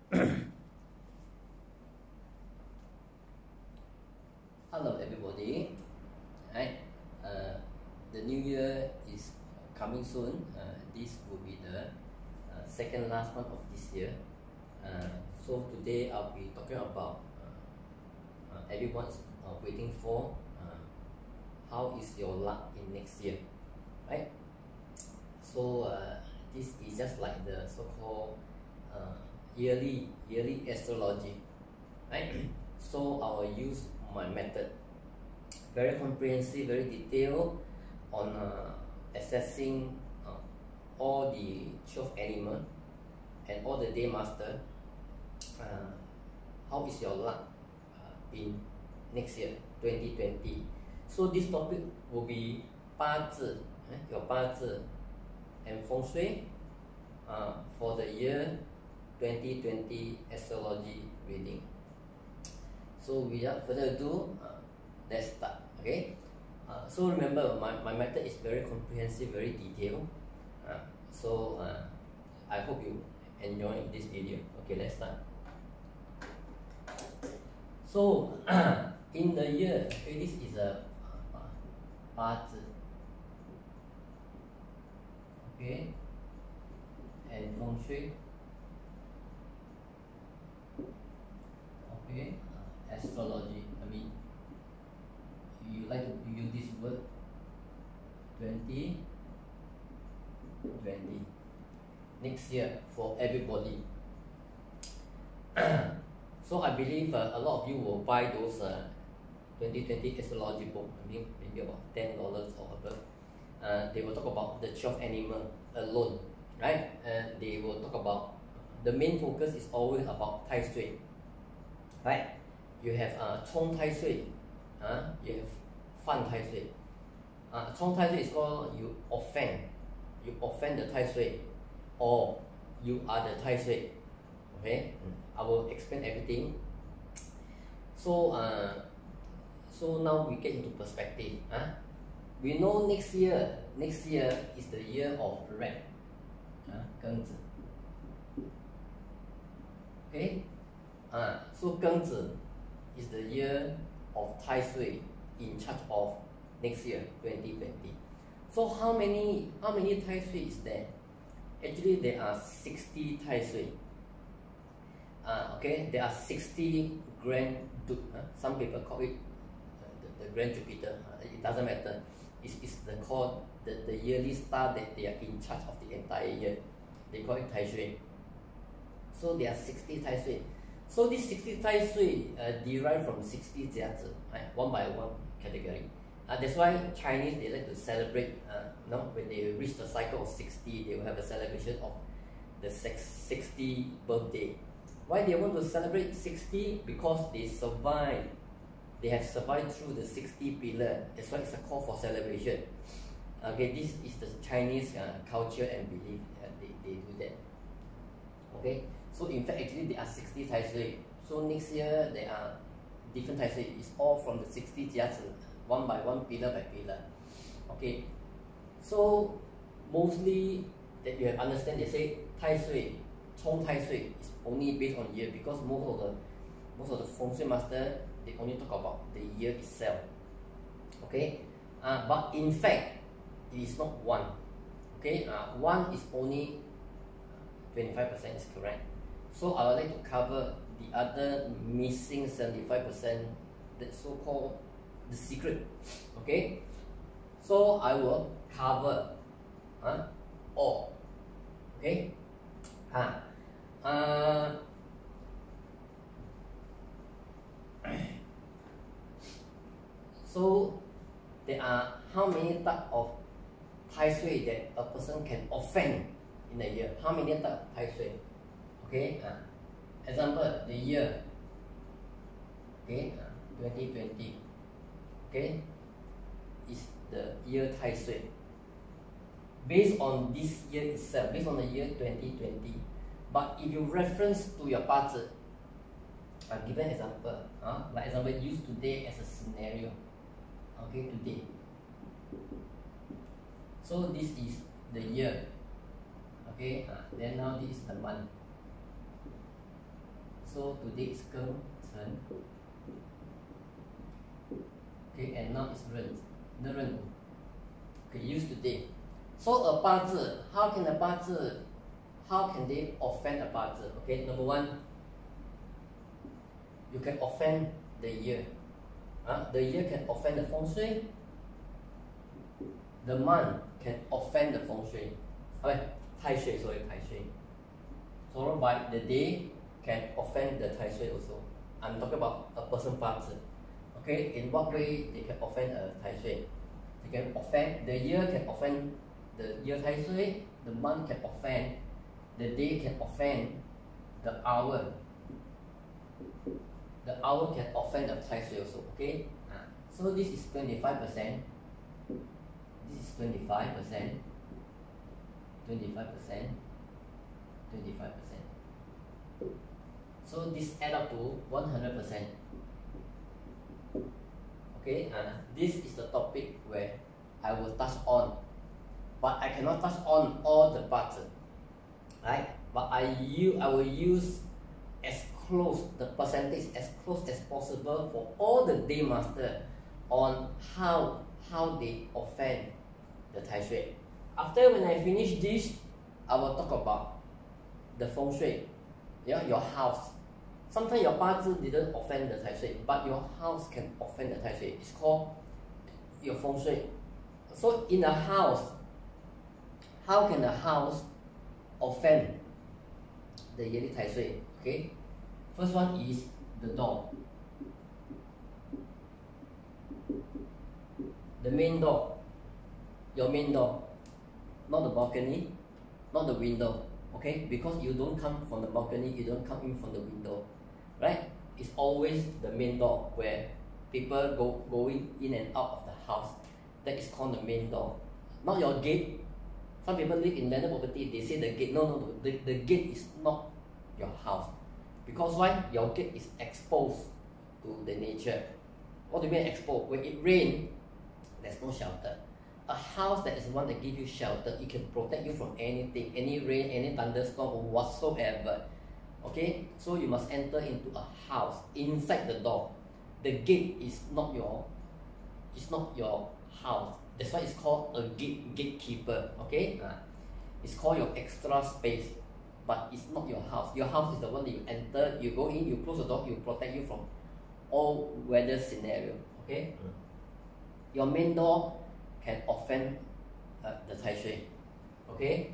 Hello everybody. Right. The new year is coming soon. This will be the second last month of this year. So today I'll be talking about everyone's waiting for how is your luck in next year, right? So this is just like the so-called yearly astrology, right? So I will use my method, very comprehensive, very detailed on assessing all the 12 animal and all the day master. How is your luck in next year 2020? So this topic will be 八字, your 八字 and feng shui for the year 2020 astrology reading. So without further ado, let's start. Okay. So remember, my method is very comprehensive, very detailed. So I hope you enjoy this video. Okay, let's start. So in the year, okay, this is a 八字. Okay, and feng shui. Okay, astrology. I mean, you like to use this word 2020 next year for everybody. So I believe a lot of you will buy those 2020 astrology book. I mean, maybe about $10 or above. They will talk about the 12 animal alone, right? And they will talk about, the main focus is always about Tai Sui, right? You have Chong Tai Sui, you have Fan Tai Sui. Chong Tai Sui is called you offend the Tai Sui, or you are the Tai Sui. Okay, I will explain everything. So so now we get into perspective. We know next year is the year of rat, 庚子. Okay, so 庚子 is the year of Tai Sui in charge of next year 2020. So how many Tai Sui is there? Actually, there are 60 Tai Sui. Okay, there are 60 Grand Duke. Some people call it the Grand Jupiter. It doesn't matter. It's the yearly star that they are in charge of the entire year. They call it Tai Sui. So there are 60 Tai Sui. So these 60 Tai Sui derived from 60 Jiazi, right? One by one category. That's why Chinese, they like to celebrate. When they reach the cycle of 60, they will have a celebration of the 60 birthday. Why they want to celebrate 60? Because they survived. They have survived through the 60 pillar. That's why it's a call for celebration. Okay, this is the Chinese culture and belief. They do that. Okay, so in fact, actually there are 60 Tai Sui. So next year there are different Tai Sui. It's all from the 60 Jiazi, one by one, pillar by pillar. Okay, so mostly that you have understand, they say Tai Sui, Chong Tai Sui is only based on year, because most of the feng shui master, they only talk about the year itself. Okay, but in fact it is not one. Okay, one is only 25% is correct. So I would like to cover the other missing 75%, that so-called the secret. Okay, so I will cover all. Okay, so there are how many type of Tai Sui that a person can offend in a year? How many type of Tai Sui? Okay, example, the year, okay, 2020, okay, is the year Tai Sui. Based on this year itself, based on the year 2020. But if you reference to your 八字, I'll give an example. Like example, use today as a scenario. Okay, today. So this is the year. Okay, then now this is the month. So today is Ken, Chen. Okay, and now it's Ren, the Ren. Okay, use today. So a 八字, how can they offend a 八字? Okay, number one, you can offend the year. The year can offend the feng shui. The month can offend the feng shui. Okay, tai shui, sorry, tai shui. Followed by the day can offend the tai shui also. I'm talking about a person 八字. Okay, in what way they can offend a tai shui? They can offend, the year can offend the year tai shui, the month can offend, the day can offend the hour. The hour can offend the tai shui also, okay? So this is 25%, this is 25%, 25%, 25%. So this add up to 100%. Okay, this is the topic where I will touch on, but I cannot touch on all the parts, right? But I will use as close, the percentage as close as possible for all the day master on how they offend the tai shui. After when I finish this, I will talk about the feng shui, yeah, your house. Sometimes your 八字 didn't offend the tai shui, but your house can offend the tai shui. It's called your feng shui. So in a house, how can the house offend the yearly tai shui? Okay, first one is the door. The main door, your main door, not the balcony, not the window. Okay, because you don't come from the balcony, you don't come in from the window, right? It's always the main door where people going in and out of the house. That is called the main door, not your gate. Some people live in landed property, they say the gate. No. The gate is not your house. Because why? Your gate is exposed to the nature. What do you mean exposed? When it rains, there's no shelter. A house that is one that gives you shelter, it can protect you from anything, any rain, any thunderstorm or whatsoever. Okay, so you must enter into a house inside the door. The gate is not your house. That's why it's called a gatekeeper. Okay, it's called your extra space, but it's not your house. Your house is the one that you enter, you go in, you close the door, you protect you from all weather scenario. Okay, your main door can offend the tai shui. Okay,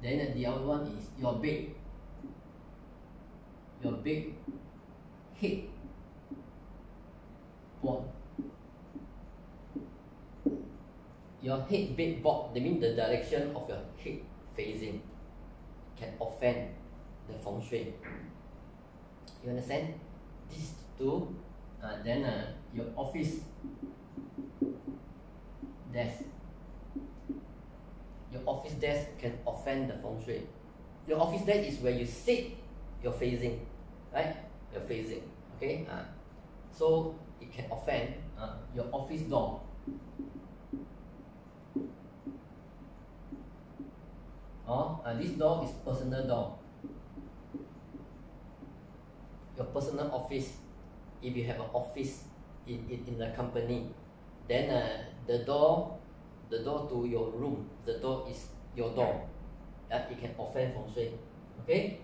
then the other one is your bed. Your big head board. Your head bed board, that means the direction of your head facing, can offend the feng shui. You understand? These two. Then your office desk. Your office desk can offend the feng shui. Your office desk is where you sit, you're facing, right? You're facing, okay? So it can offend your office door. This door is personal door. Your personal office. If you have an office in the company, then the door to your room, the door is your door. It can offend feng shui. Okay?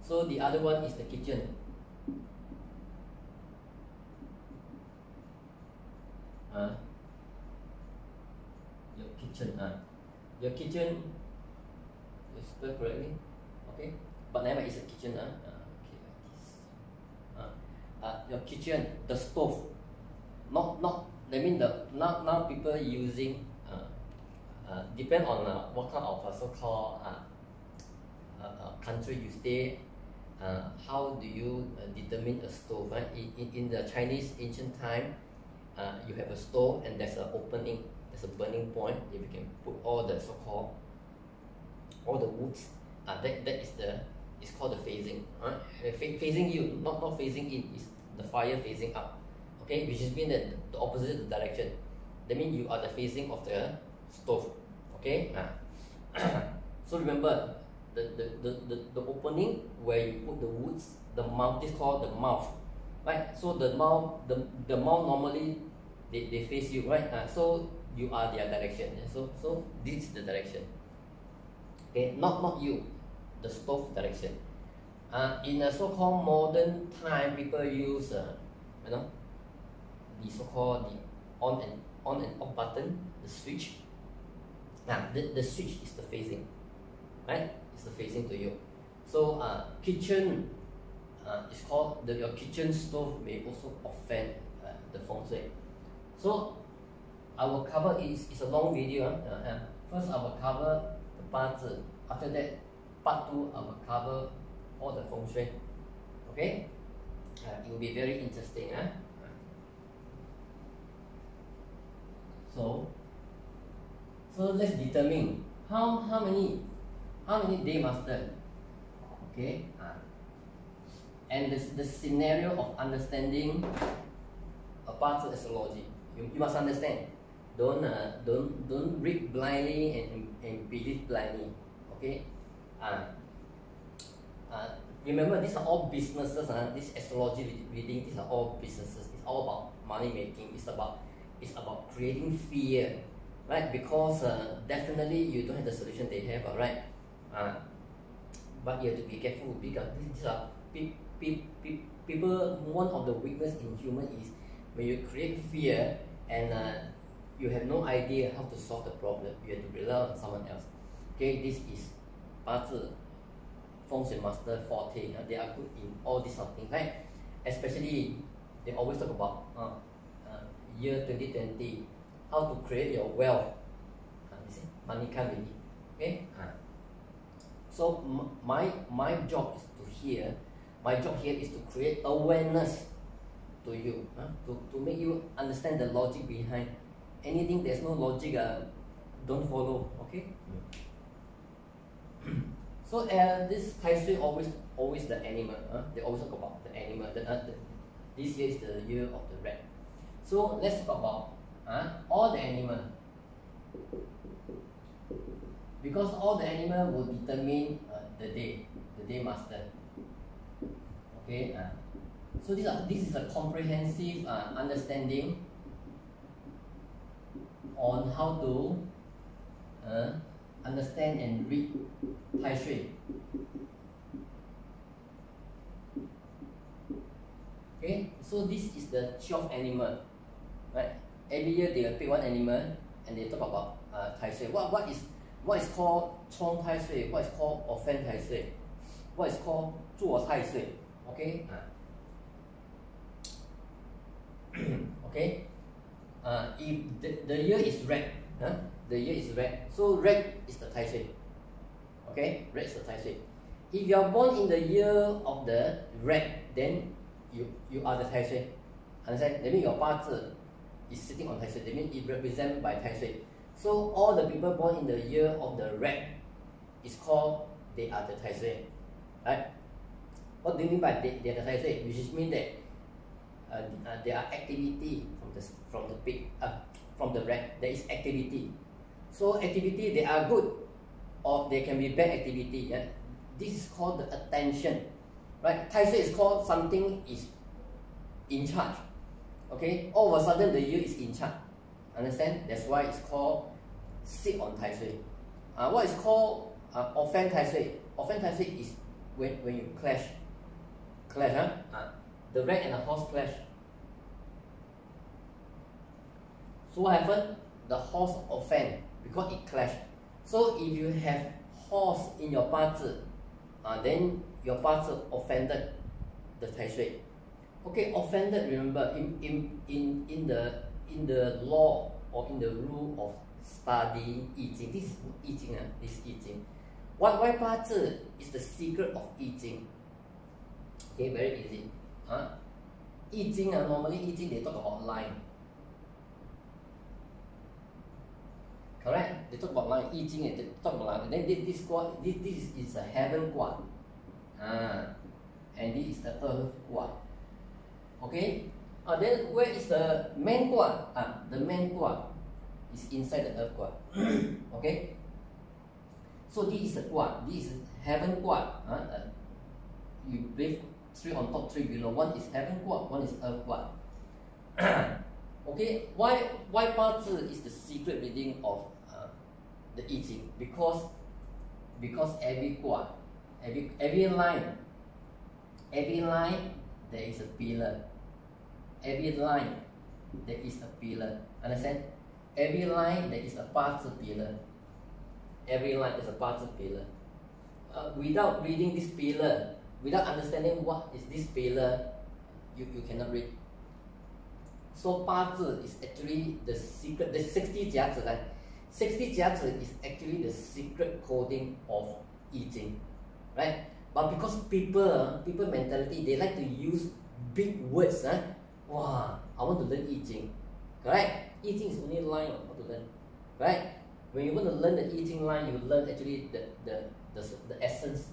So the other one is the kitchen. Your kitchen. Your kitchen, you spell correctly. Okay? But never is a kitchen. Okay, like this. Your kitchen, the stove. Not. I mean now people using. Depend on what kind of so-called country you stay. How do you determine a stove? Right? In the Chinese ancient time, you have a stove and there's an opening, there's a burning point. If you can put all the so-called all the woods, that is it's called the facing. Right? Facing you, not facing in, is the fire facing up. Okay, which is mean that the opposite direction. That means you are the facing of the stove. Okay. So remember, the opening where you put the woods, the mouth, this is called the mouth, right? So the mouth normally they face you, right? So you are their direction. So this is the direction. Okay, not you, the stove direction. In a so-called modern time, people use the so-called the on and off button, the switch. Now the switch is the facing, right? It's the facing to you. So kitchen is called your kitchen stove may also offend the feng shui. So I will cover it's a long video. First I will cover the 八字. After that, part 2 I will cover all the feng shui. Okay, it will be very interesting. So let's determine how many day master. Okay, and the scenario of understanding a part of astrology. You must understand. Don't read blindly and believe blindly. Okay. Remember, these are all businesses. This astrology reading, these are all businesses. It's all about money making. It's about creating fear, right? Because definitely you don't have the solution they have, right? But you have to be careful because these are people. One of the weakness in human is when you create fear and you have no idea how to solve the problem. You have to rely on someone else. Okay, this is 八字 feng shui master forte. They are good in all these sort of things, right? Especially they always talk about year 2020, how to create your wealth. You see, money come really. Okay. So my job is to here. My job here is to create awareness to you, to make you understand the logic behind anything. There's no logic, don't follow. Okay. So this Tai Sui always the animal. They always talk about the animal. This year is the year of the rat. So let's talk about all the animal, because all the animal will determine the day master. Okay. So this is a comprehensive understanding on how to understand and read Tai Sui. Okay, so this is the 12 animal, right? Every year they will pick one animal and they talk about Tai Sui. What is called Chong Tai Sui? What is called Offend Tai Sui? What is called Zuo Tai Sui? Okay. Okay. If the year is red, the year is red. So red is the Tai Sui. Okay, red is the Tai Sui. If you are born in the year of the red, then you are the Tai Sui. Understand? That means your 八字 is sitting on Tai Sui. That means it represented by Tai Sui. So all the people born in the year of the red is called they are the Tai Sui. Right? What do you mean by they are the Tai Sui? Which means that there are activity from the red. There is activity. So activity, they are good or they can be bad activity. Yeah? This is called the attention. Right? Tai Sui is called something is in charge. Okay? All of a sudden the year is in charge. Understand? That's why it's called sit on Tai Sui. What is called offend Tai Sui? Offend Tai Sui is when you clash. The rat and the horse clash. So what happened? The horse offend because it clashed. So if you have horse in your 八字, then your 八字offended the Tai Sui. Okay, offended. Remember, in the law or in the rule of studying 易经, this is 易经. This is 易经. Why 八字 is the secret of 易经? Okay, very easy. 易经 normally 易经 they talk about line. Correct? They talk about line. 易经 they talk about line. Then this is a heaven 卦. And this is the earth 卦. Okay? Then where is the main 卦? The main 卦is inside the earth 卦. Okay? So this is the 卦. This is heaven guard. You believe 3 on top, 3 below. One is heaven guard, one is earth guard. Okay, why 八字 is the secret reading of the I Ching? Because every guard, every line there is a pillar. Every line there is a pillar. Understand? Every line there is a 八字 pillar. Every line is a 八字 pillar. Without reading this pillar, without understanding what is this pillar, you cannot read. So 八字 is actually the secret. The 60 甲子 60 甲子 is actually the secret coding of I Ching, right? But because people mentality, they like to use big words. Wow, I want to learn I Ching, correct? I Ching is only line on how to learn, right? When you want to learn the I Ching line, you learn actually the essence,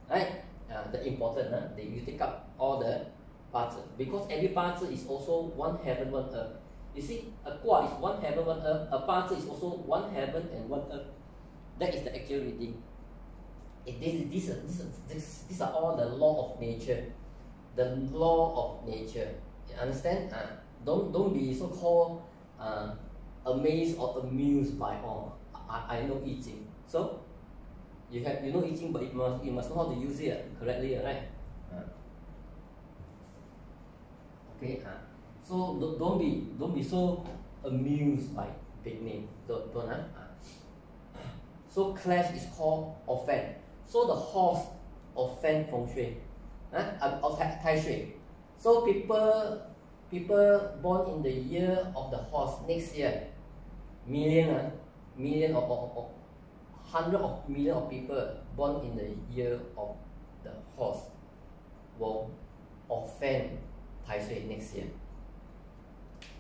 right? The important, you take up all the 八字, because every 八字 is also one heaven, one earth. You see, a卦is one heaven, one earth. A 八字is also one heaven and one earth. That is the actual reading. These are all the law of nature. The law of nature. You understand? Don't be so called amazed or amused by I know I Ching. So you know I Ching, but you must know how to use it correctly, right? Okay. So don't be so amused by big name. Don't. So clash is called offend. So the horse offend feng shui, or tai shui. So people born in the year of the horse next year, million or hundred of million of people born in the year of the horse will offend tai shui next year.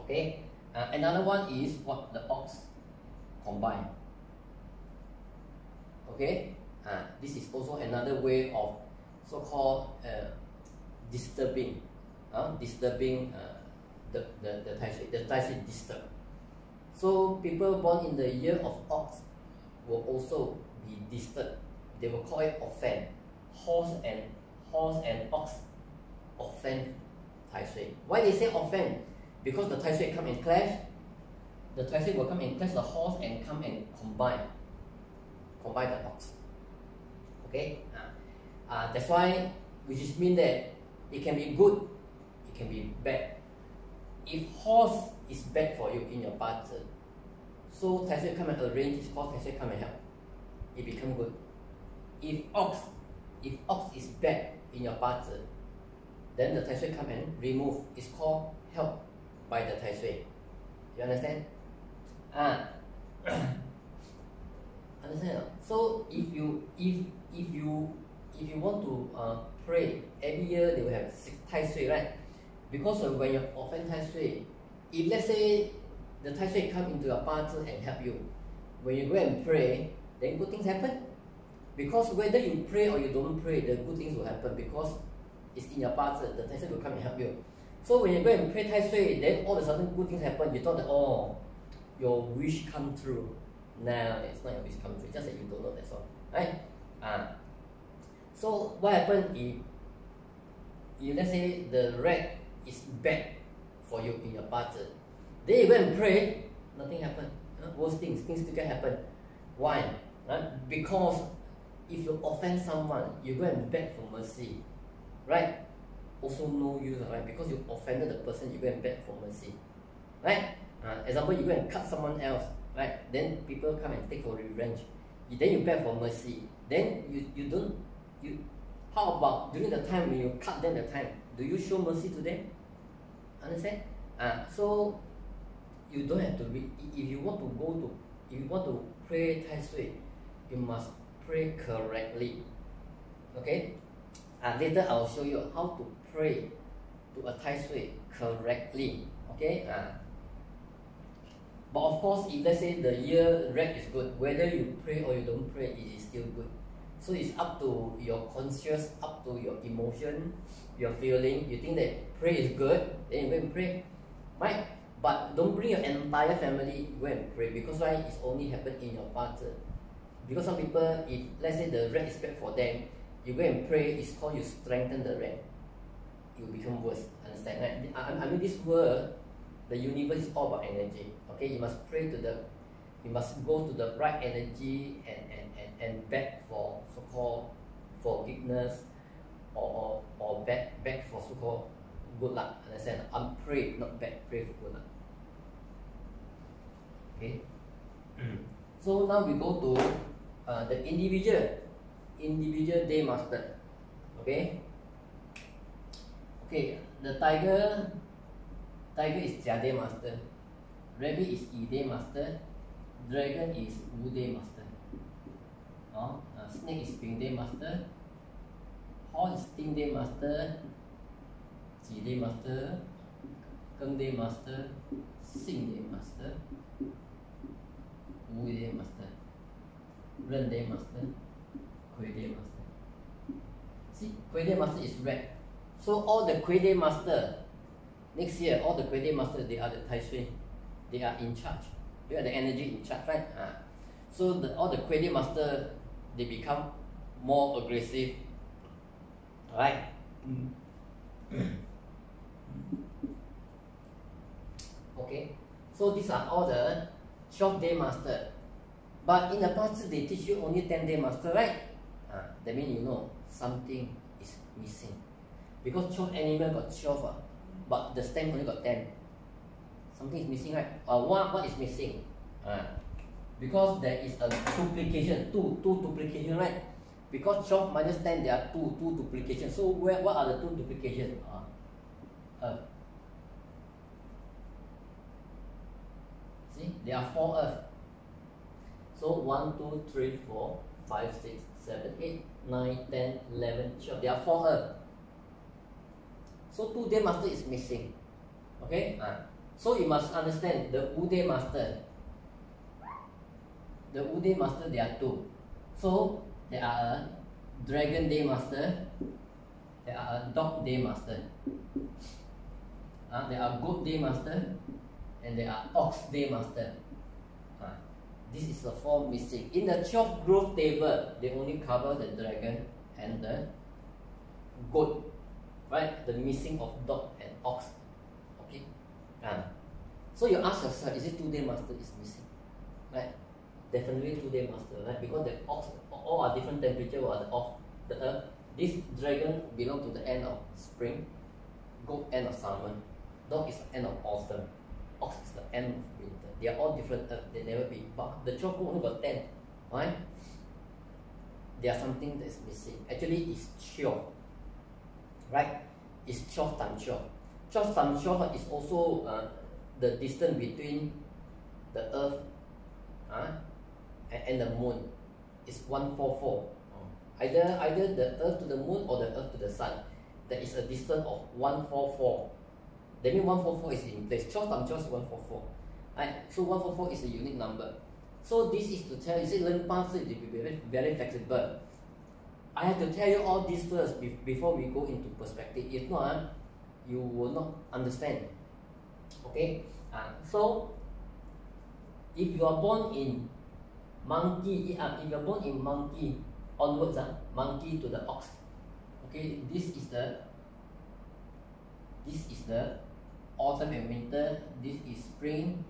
Okay. Another one is what the ox combine. Okay. This is also another way of so-called disturbing the tai shui. The tai shui disturb. So people born in the year of ox will also be disturbed. They will call it offend. Horse and ox offend tai shui. Why they say offend? Because the tai shui come and clash. The tai shui will come and clash the horse and come and combine the ox. Okay, that's why, which is mean that it can be good, it can be bad. If horse is bad for you in your 八字, so tai shui come and arrange, it's called tai shui come and help. It become good. If ox is bad in your 八字, then the tai shui come and remove. It's called help by the tai shui. You understand? Understand? So if you want to pray, every year they will have 6 tai shui, right? Because when you offend tai shui, if let's say the tai shui come into your 八字 and help you, when you go and pray, then good things happen. Because whether you pray or you don't pray, the good things will happen because it's in your 八字, the tai shui will come and help you. So when you go and pray tai shui, then all of a sudden good things happen. You thought that, oh, your wish come true. No, it's not your wish come true. It's just that you don't know, that's all. Right? So what happens if let's say the rat is bad for you in your 八字, then you go and pray, nothing happen. Worse things still can happen. Why? Because if you offend someone, you go and beg for mercy, right? Also no use, right? Because you offended the person, you go and beg for mercy, right? Example, you go and cut someone else, right? Then people come and take for revenge. Then you beg for mercy. Then you how about during the time when you cut them the time, do you show mercy to them? Understand? So you don't have to read. If you want to pray tai shui, you must pray correctly. Okay? Later I will show you how to pray to a tai shui correctly. Okay? But of course, if let's say the year red is good, whether you pray or you don't pray, it is still good. So it's up to your conscience, up to your emotion, your feeling. You think that pray is good, then you go and pray, right? But don't bring your entire family go and pray, because right, it's only happen in your 八字. Because some people, if let's say the red is bad for them, you go and pray, it's called you strengthen the red. You become worse. Understand? Right? I mean, this world, the universe is all about energy. Okay, you must pray to the, you must go to the right energy and beg for so-called forgiveness, or beg for so-called good luck. Understand? I'm pray, not beg, pray for good luck. Okay. So now we go to the individual day master. Okay. Okay, the tiger is Jia day master, rabbit is Yi day master, dragon is Wu day master. Snake is Ping day master, horse is Ting day master, Ji day master, Geng day master, Xing day master, Wu day master, Ren day master, Kui day master. See, Kui day master is red. So all the Kui day master, next year, all the Kui day master, they are the Tai Sui. They are in charge. They are the energy in charge, right? So all the Kui day master, they become more aggressive, right? Okay, so these are all the 12 day master. But in the past, they teach you only 10 day master, right? That means you know something is missing. Because 12 animal got 12, but the stem only got 10. Something is missing, right? What is missing? Because there is a duplication, two duplication, right? Because 12 minus 10, there are two duplication. So what are the 2 duplication? See, there are 4 earth. So 1, 2, 3, 4, 5, 6, 7, 8, 9, 10, 11, 12. There are 4 earth. So 2 day master is missing. Okay? So you must understand the Wu day master. The Wu day master, there are 2. So there are a dragon day master, there are a dog day master, there are goat day master, and there are ox day master. This is the 4 missing. In the 12 growth table, they only cover the dragon and the goat. Right, the missing of dog and ox. Okay, so you ask yourself, is it 2 day master is missing? Right, definitely 2 day master, right? Because the ox all are different temperature. Or the earth. This dragon belong to the end of spring, goat end of summer, dog is the end of autumn, ox is the end of winter. They are all different earth. They never be. But the 12 only got 10. Why? There are something that's missing. Actually, it's 12. Right? It's 12 times 12. 12 times 12 is also the distance between the earth and the moon. It's 144. Either the earth to the moon or the earth to the sun. There is a distance of 144. That means 144 is in place. 12 times 12 is 144. Right? So 144 is a unique number. So this is to tell you, learn past it to be very, very flexible. I have to tell you all this first before we go into perspective. If not, you will not understand. Okay? So, if you are born in monkey, if you are born in monkey onwards, monkey to the ox. Okay, this is the autumn and winter. This is spring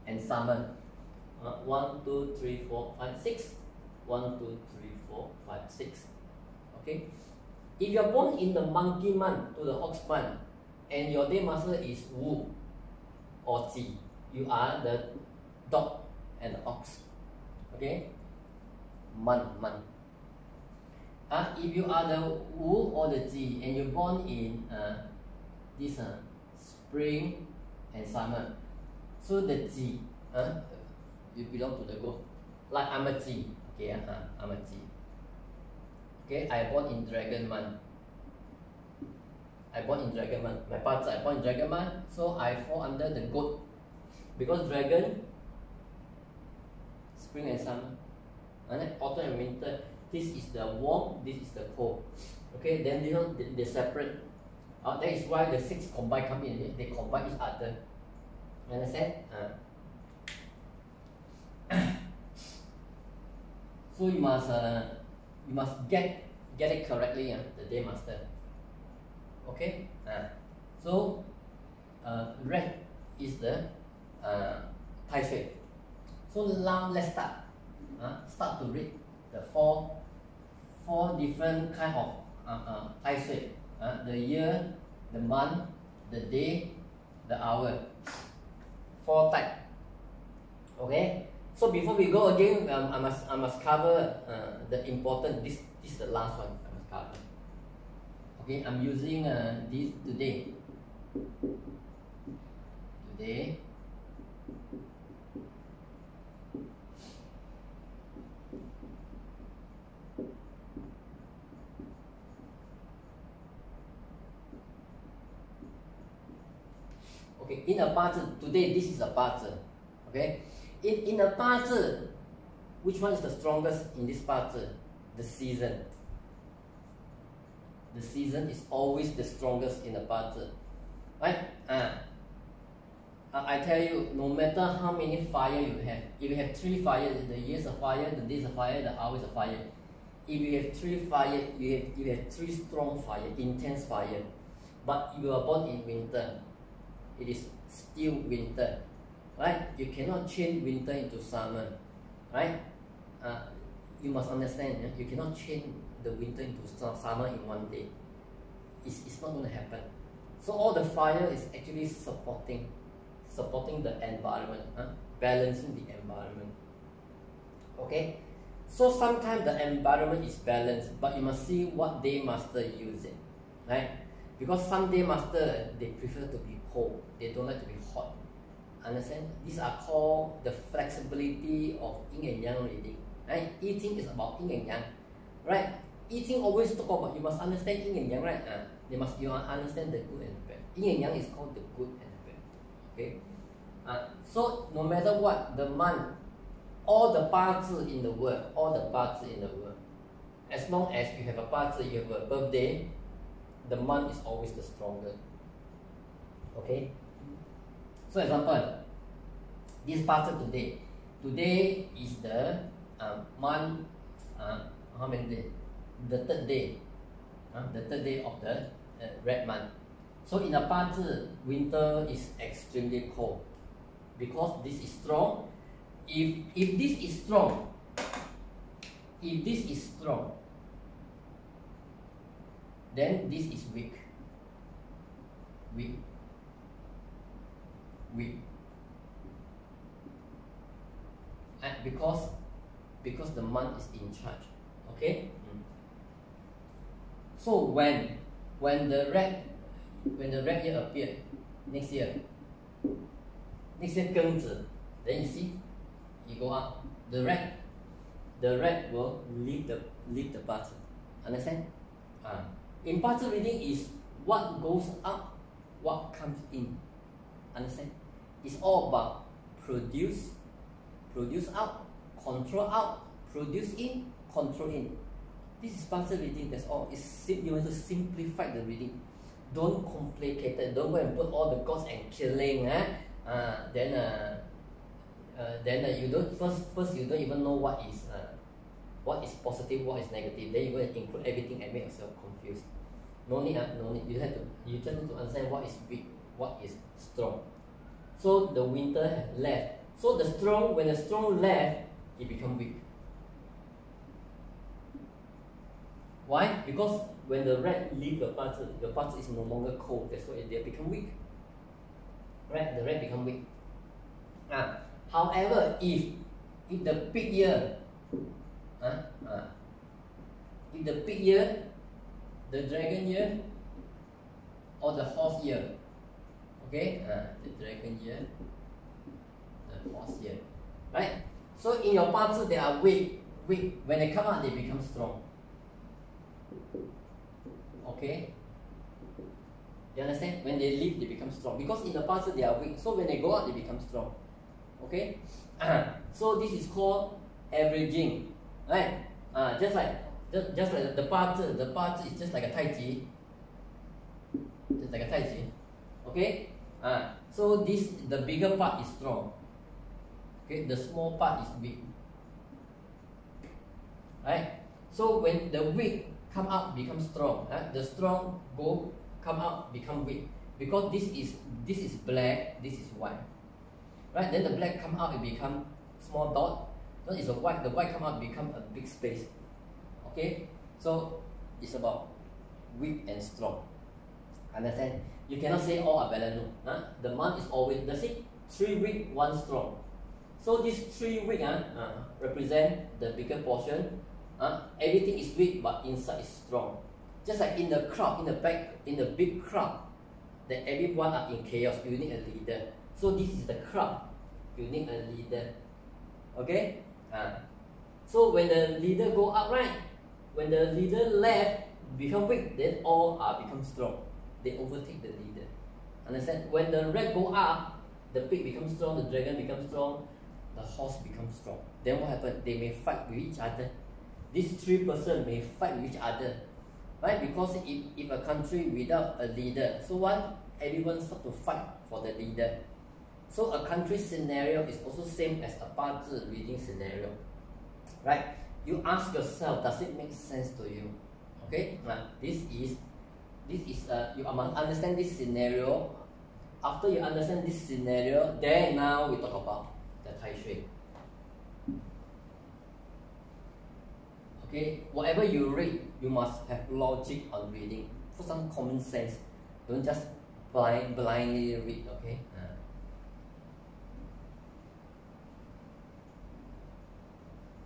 and summer. 1, 2, 3, 4, 5, 6. 1, 2, 3, 4, 5, 6. Okay, if you are born in the monkey month to the ox month, and your day master is Wu or Ji, you are the dog and the ox. Okay, month. If you are the Wu or the Ji and you're born in this spring and summer, so the Ji, you belong to the goat. Like I'm a Ji. Okay, I'm a Ji. Okay, I born in dragon month. My parts I born in dragon month, so I fall under the goat. Because dragon, spring and summer, and then autumn and winter. This is the warm, this is the cold. Okay, then they separate. That is why the 6 combine come in. They combine each other. You understand? So you must get it correctly, the day master. Okay. So red is the Tai Sui. So now let's start. Start to read the four different kind of Tai Sui. The year, the month, the day, the hour. 4 type. Okay. So before we go again, I must cover the important. This is the last one I must cover. Okay, I'm using this today. Okay, in a 八字, today this is a 八字. Okay, in a 八字, which one is the strongest in this 八字? The season. The season is always the strongest in the 八字, right? I tell you, no matter how many fire you have, if you have 3 fire, the years of fire, the days of fire, the hours of fire. If you have 3 fire, you have 3 strong fire, intense fire. But you are born in winter, it is still winter, right? You cannot change winter into summer, right? You must understand, you cannot change the winter into summer in one day. It's not going to happen. So all the fire is actually supporting the environment, balancing the environment. Okay, so sometimes the environment is balanced, but you must see what day master use it, right? Because some day master, they prefer to be cold, they don't like to be hot. Understand? These are called the flexibility of yin and yang reading, right? Eating is about yin and yang, right? Eating always talk about, you must understand yin and yang, right? You understand the good and the bad. Yin and yang is called the good and the bad. Okay. So no matter what, the month, all the 八字 in the world, as long as you have a 八字, you have a birthday, the month is always the stronger. Okay. So example, this 八字today is the month, how many days? The third day of the red month. So in the 八字, winter is extremely cold because this is strong. If this is strong, then this is weak. And because the month is in charge. Okay. So when the red year appeared, next year 庚子, then you see, you go up. The red will leave the 八字. Understand? In 八字reading is what goes up, what comes in. Understand? It's all about produce out, control out, produce in, control in. This is 八字 reading, that's all. You want to simplify the reading. Don't complicate it. Don't go and put all the gods and killing. Then you don't first you don't even know what is positive, what is negative. Then you go and include everything and make yourself confused. No need. You just need to understand what is weak, what is strong. So the winter has left. So when the strong left, it becomes weak. Why? Because when the red leave the 八字is no longer cold. That's why they become weak. Right? The red become weak. However, if the peak year, the dragon year, or the horse year, okay, the dragon year, the horse year, right? So in your 八字they are weak. When they come out, they become strong. Okay. You understand? When they leave, they become strong. Because in the 八字they are weak. So when they go out, they become strong. Okay. So this is called averaging, right? Just like the 八字is just like a tai chi. Just like a tai chi. Okay. So the bigger part is strong. Okay. The small part is weak. right? So when the weak come out, become strong. The strong come out, become weak. Because this is black, this is white, right? Then the black come out, it become small dot. So it's a white. The white come out, become a big space. Okay, so it's about weak and strong. Understand? You cannot say all are balanced. The month is always the 3 weak, 1 strong. So these 3 weak represent the bigger portion. Everything is weak, but inside is strong. Just like in the crowd, in the big crowd, that everyone are in chaos. You need a leader. So this is the crowd. You need a leader. Okay. So when the leader go up, right? When the leader left, become weak, then all are become strong. They overtake the leader. Understand? When the red go up, the pig becomes strong, the dragon becomes strong, the horse becomes strong. Then what happens? They may fight with each other. These 3 persons may fight with each other, right? Because if a country without a leader, so everyone start to fight for the leader. So a country scenario is also same as a 八字 reading scenario, right? You ask yourself, does it make sense to you? Okay, this is you must understand this scenario. After you understand this scenario, then now we talk about the Tai Shui. Okay, whatever you read, you must have logic on reading. For some common sense, don't just blindly read. Okay.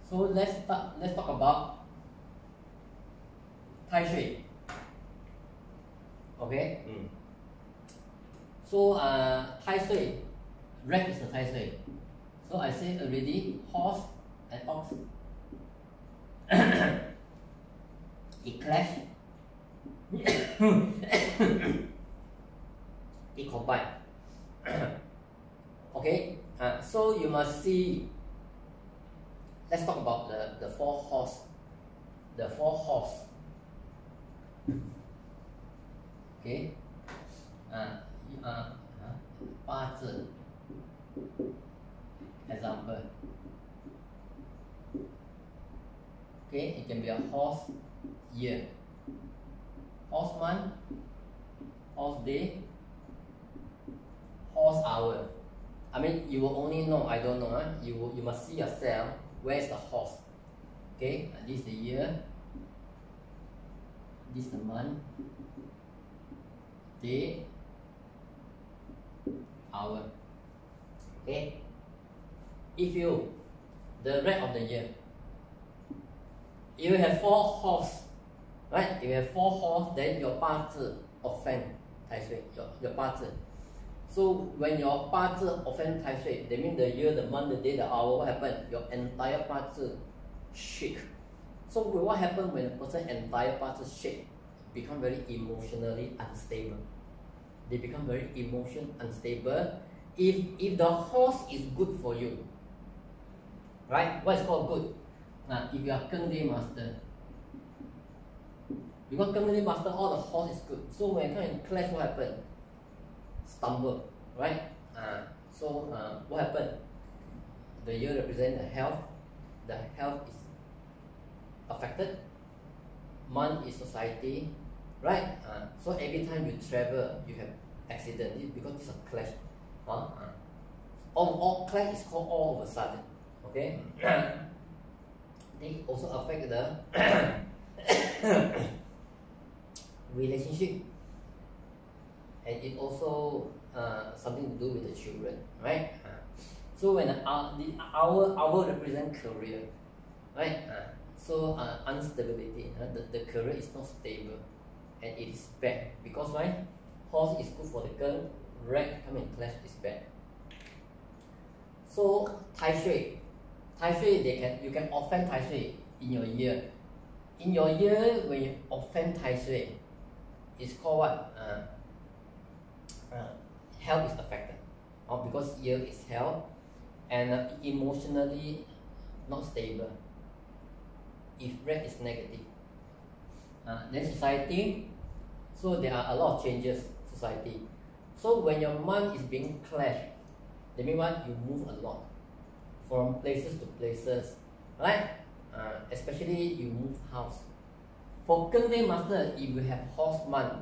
So let's talk about Tai Shui. Okay. So Tai Shui, red is the Tai Shui. So I say already, horse and ox. It clash. It combine. Okay. So you must see. Let's talk about the 4 horse. The 4 horse. Okay. 八字 example. Okay, it can be a horse year, horse month, horse day, horse hour. I mean, you will only know. I don't know. You must see yourself. Where's the horse? Okay, this is the year. This is the month, day, hour. Okay. If you the red of the year, you have 4 horse, right? If you have 4 horse, then your 八字 offend Tai Shui. Your 八字. So when your 八字 offend Tai Shui, that means the year, the month, the day, the hour, what happened? Your entire 八字 shake. So what happened when a person's entire 八字shake? Become very emotionally unstable. They become very unstable. If the horse is good for you, right? What is called good? If you are Keng Day master, because Keng Day master, all the horse is good. So when you come and clash, what happened? Stumble, right? So what happened? The year represents the health. The health is affected. Month is society, right? So every time you travel, you have accident because it's a clash. All clash is called all of a sudden. Okay. They also affect the relationship, and it also something to do with the children, right? So when our represent career, right? So instability, the career is not stable, and it is bad because why? Horse is good for the girl, red come and clash is bad. So Tai Shui, you can offend Tai Shui in your year. In your year, when you offend Tai Shui, it's called what? Health is affected, because year is health, and emotionally not stable. If red is negative, then society. So there are a lot of changes society. So when your month is being clashed, that means what? You move a lot from places to places, right? especially you move house. For Keng Day Master, if you have horse month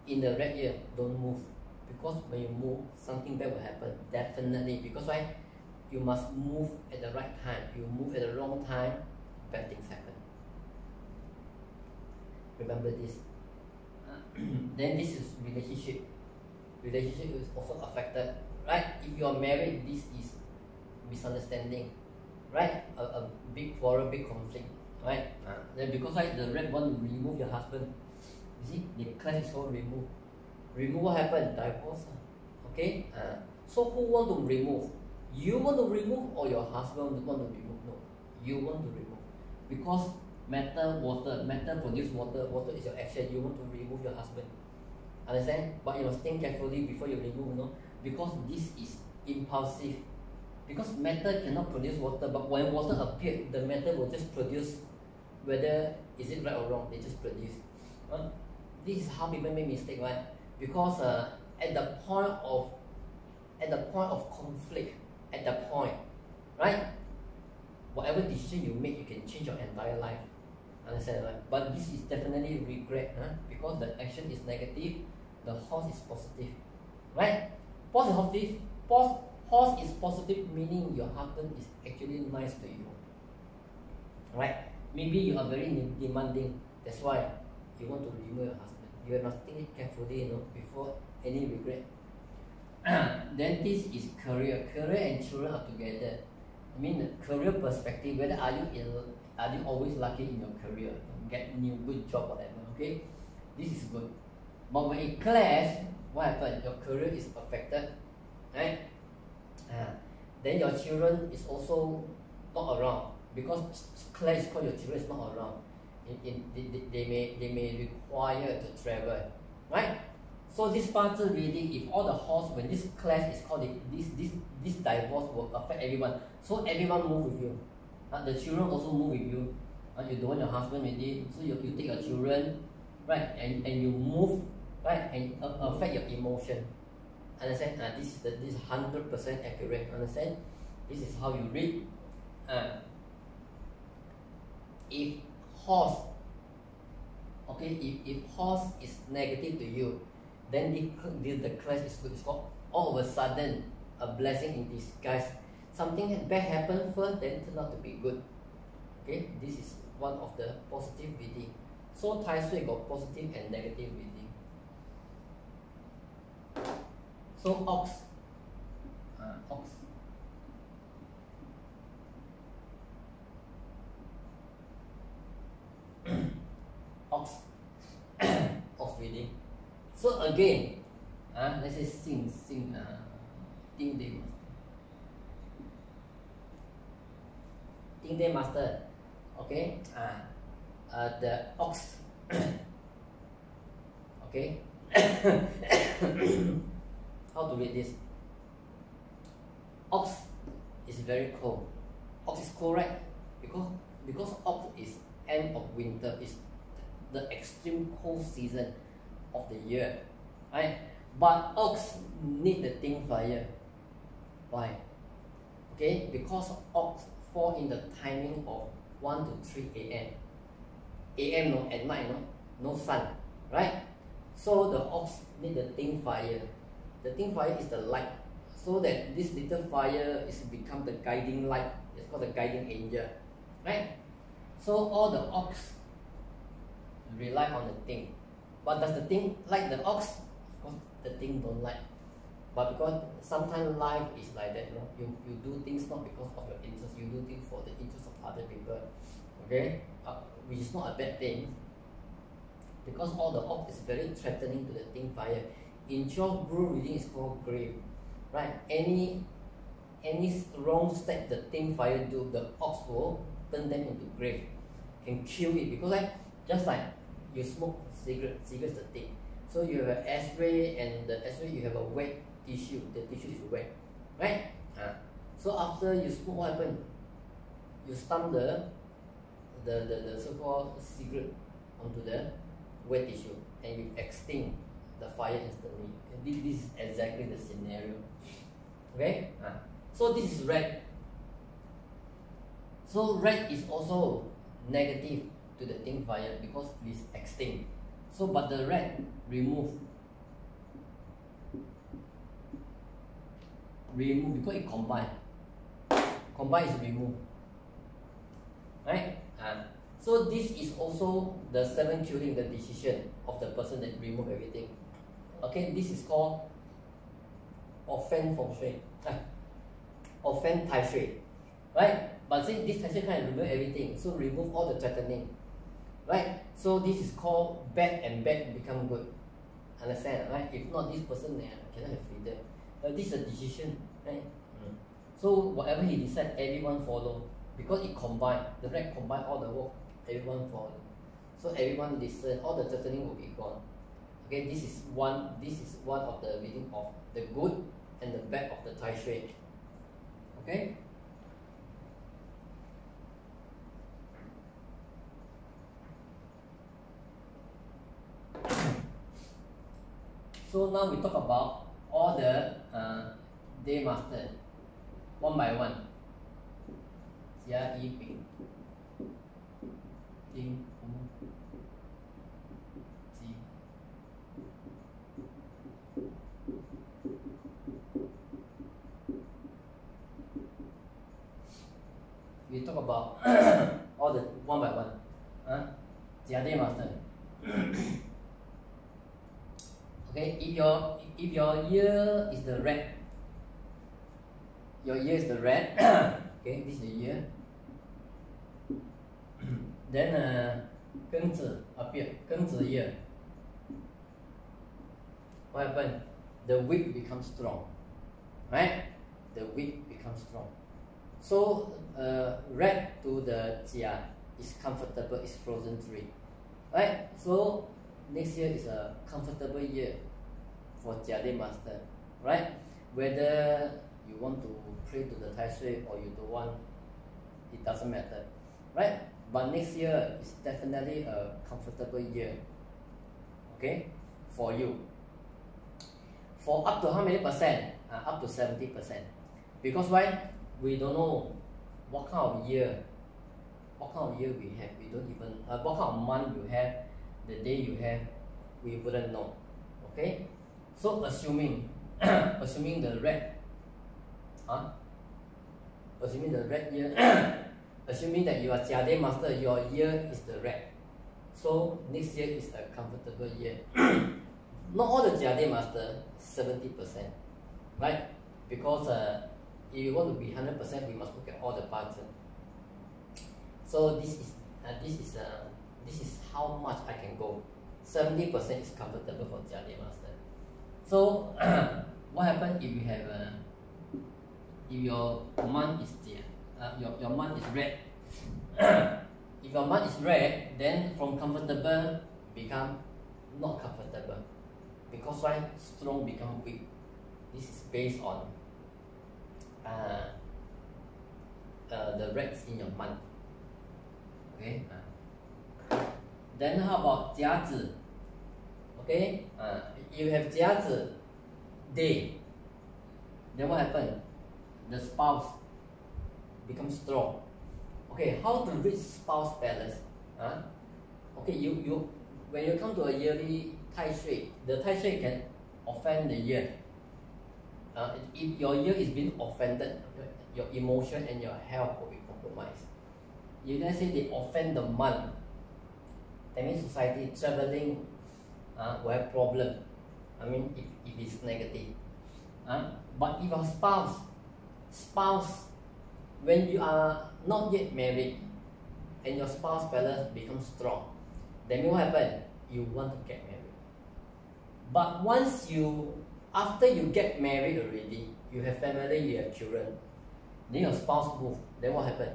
in the red year, don't move. Because when you move, something bad will happen. Definitely. Because why? You must move at the right time. You move at the wrong time, bad things happen. Remember this. Then this is relationship. Relationship is also affected. Right? If you are married, this is misunderstanding. Right? A big quarrel, big conflict. Right? Then because the red one will remove your husband. You see, the clash is all removed. Remove, what happened? Divorce. Okay? So who want to remove? You want to remove or your husband want to remove? No. You want to remove. Because matter, water, matter produce water, water is your action. You want to remove your husband. Understand? But you must think carefully before you remove, no? Because this is impulsive. Because matter cannot produce water, but when water appears, the matter will just produce, whether is it right or wrong, they just produce. This is how people make mistake, right? Because at the point of conflict, at the point, right? Whatever decision you make, you can change your entire life. Understand, right? But this is definitely regret, because the action is negative, the horse is positive, right? Horse is positive, meaning your husband is actually nice to you, right? Maybe you are very demanding, that's why you want to remove your husband. You must think it carefully, before any regret. Then this is career. Career and children are together. I mean, career perspective. Whether are you always lucky in your career, get new good job, whatever. Okay, this is good. But when it clash, what happens? Your career is affected, right? Then your children is also not around because clash because your children is not around. They may require to travel, right? So this part reading, if all the horse, when this clash is called, this divorce will affect everyone. So everyone move with you. The children also move with you. You don't want your husband already, so you take your children, right? And you move, right? And affect your emotion. Understand? This is 100% accurate. Understand? This is how you read. If horse, okay, if horse is negative to you, then the clash is good. It's called all of a sudden a blessing in disguise. Something bad happened first, then turn out to be good. Okay, this is one of the positive reading. So Tai Sui got positive and negative reading. So ox. Ox reading. So again, let's say sing Ding Day Master. Okay, the ox. Okay. How to read this? Ox is very cold. Ox is cold, right? Because ox is end of winter, is the extreme cold season of the year, right? But ox need the thing fire. Why? Okay, because ox fall in the timing of 1 to 3 a.m. No, at night, no sun, right? So the ox need the thing fire. The thing fire is the light, so that this little fire is become the guiding light. It's called the guiding angel, right? So all the ox rely on the thing. But does the thing like the ox? Of course, the thing don't like. But because sometimes life is like that, you do things not because of your interest, you do things for the interest of other people. Okay, which is not a bad thing. Because all the ox is very threatening to the thing fire. In 12 brew reading is called grave, right? Any wrong step the thing fire do, the ox will turn them into grave, can kill it. Because just like you smoke cigarettes the thing. So you have an ashtray, and the ashtray you have a wet tissue. The tissue is wet, right? So after you smoke, what happens? You stump the so-called cigarette onto the wet tissue, and you extinct the fire instantly. This is exactly the scenario. Okay? So this is red. So red is also negative to the thing fire because it is extinct. So but the red remove because it combine is remove, right? So this is also the 7 killing the decision of the person that remove everything. Okay, this is called offend feng shui, offend tai shui, right? But see, this tai shui kind of remove everything, so remove all the threatening, right? So this is called bad and bad become good. Understand, right? If not, this person cannot have freedom. This is a decision, right? So whatever he decide, everyone follow because it combine. The red combine all the work, everyone follow. So everyone listen, all the threatening will be gone. Okay, this is one of the reading of the good and the bad of the tai shui. Okay. So now we talk about all the day master one by one. Jia Yi Bing Ding Hu Ji. We talk about all the one by one. Jia Day Master. Okay, if your ear is the red, your ear is the red. Okay, this is the ear. Then Geng Zi appear, Geng Zi ear. What happened? The wick becomes strong, right? The wick becomes strong. So red to the Jia is comfortable, is frozen tree, right? So next year is a comfortable year for Jia Day Master, right? Whether you want to pray to the Tai Sui or you don't want, it doesn't matter, right? But next year is definitely a comfortable year, okay, for you. For up to how many percent? Up to 70%. Because why? We don't know what kind of year we have. We don't even what kind of month you have, the day you have, we wouldn't know. Okay, so assuming assuming the red, assuming the red year, assuming that you are Jia Day Master, your year is the red. So next year is a comfortable year. Not all the Jia Day Master 70%, right? Because if you want to be 100%, we must look at all the parts. So this is how much I can go. 70% is comfortable for Jia Day Master. So what happens if you have if your month is Jia, your month is red? If your month is red, then from comfortable become not comfortable. Because why? Strong become weak. This is based on the reds in your month. Okay. Then how about Jia Zi? Okay. You have Jia Zi day. Then what happened? The spouse becomes strong. Okay. How to reach spouse balance? Okay. You when you come to a yearly Tai Shui, the Tai Shui can offend the year. If your year is being offended, your emotion and your health will be compromised. If let's say they offend the month, that means society traveling will have problem. I mean, if it's negative. But if your spouse, when you are not yet married, and your spouse balance becomes strong, then what happen? You want to get married. But after you get married already, you have family, you have children, then your spouse move, then what happen?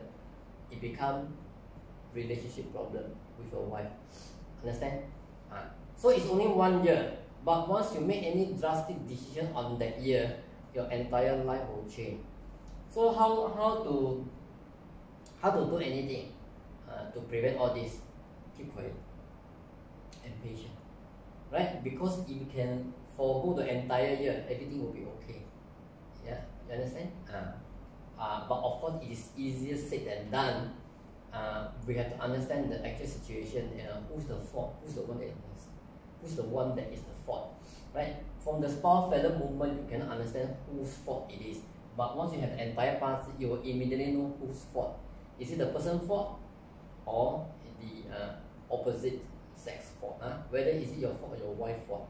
It become relationship problem with your wife. Understand? So it's only 1 year, but once you make any drastic decision on that year, your entire life will change. So how to do anything to prevent all this? Keep quiet and patient, right? Because if you can forgo the entire year, everything will be okay. Yeah, you understand? but of course it is easier said than done. We have to understand the actual situation. Who's the fault? Who's the one that is the fault? Right? From the spouse fellow movement, you cannot understand whose fault it is. But once you have the entire party, you will immediately know whose fault. Is it the person's fault or the opposite sex fault? Whether is it your fault or your wife's fault?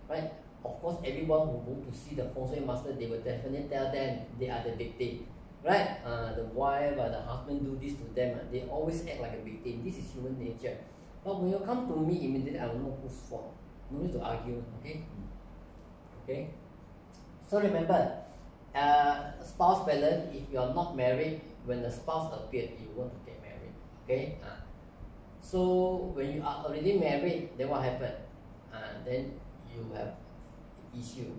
Right? Of course, everyone who go to see the feng shui master, they will definitely tell them they are the victim. Right? The wife or the husband do this to them. They always act like a victim. This is human nature. But when you come to me, immediately I will know whose fault. No need to argue. Okay? Okay? So remember, spouse balance, if you are not married, when the spouse appears, you want to get married. Okay? So when you are already married, then what happens? Then you have issue.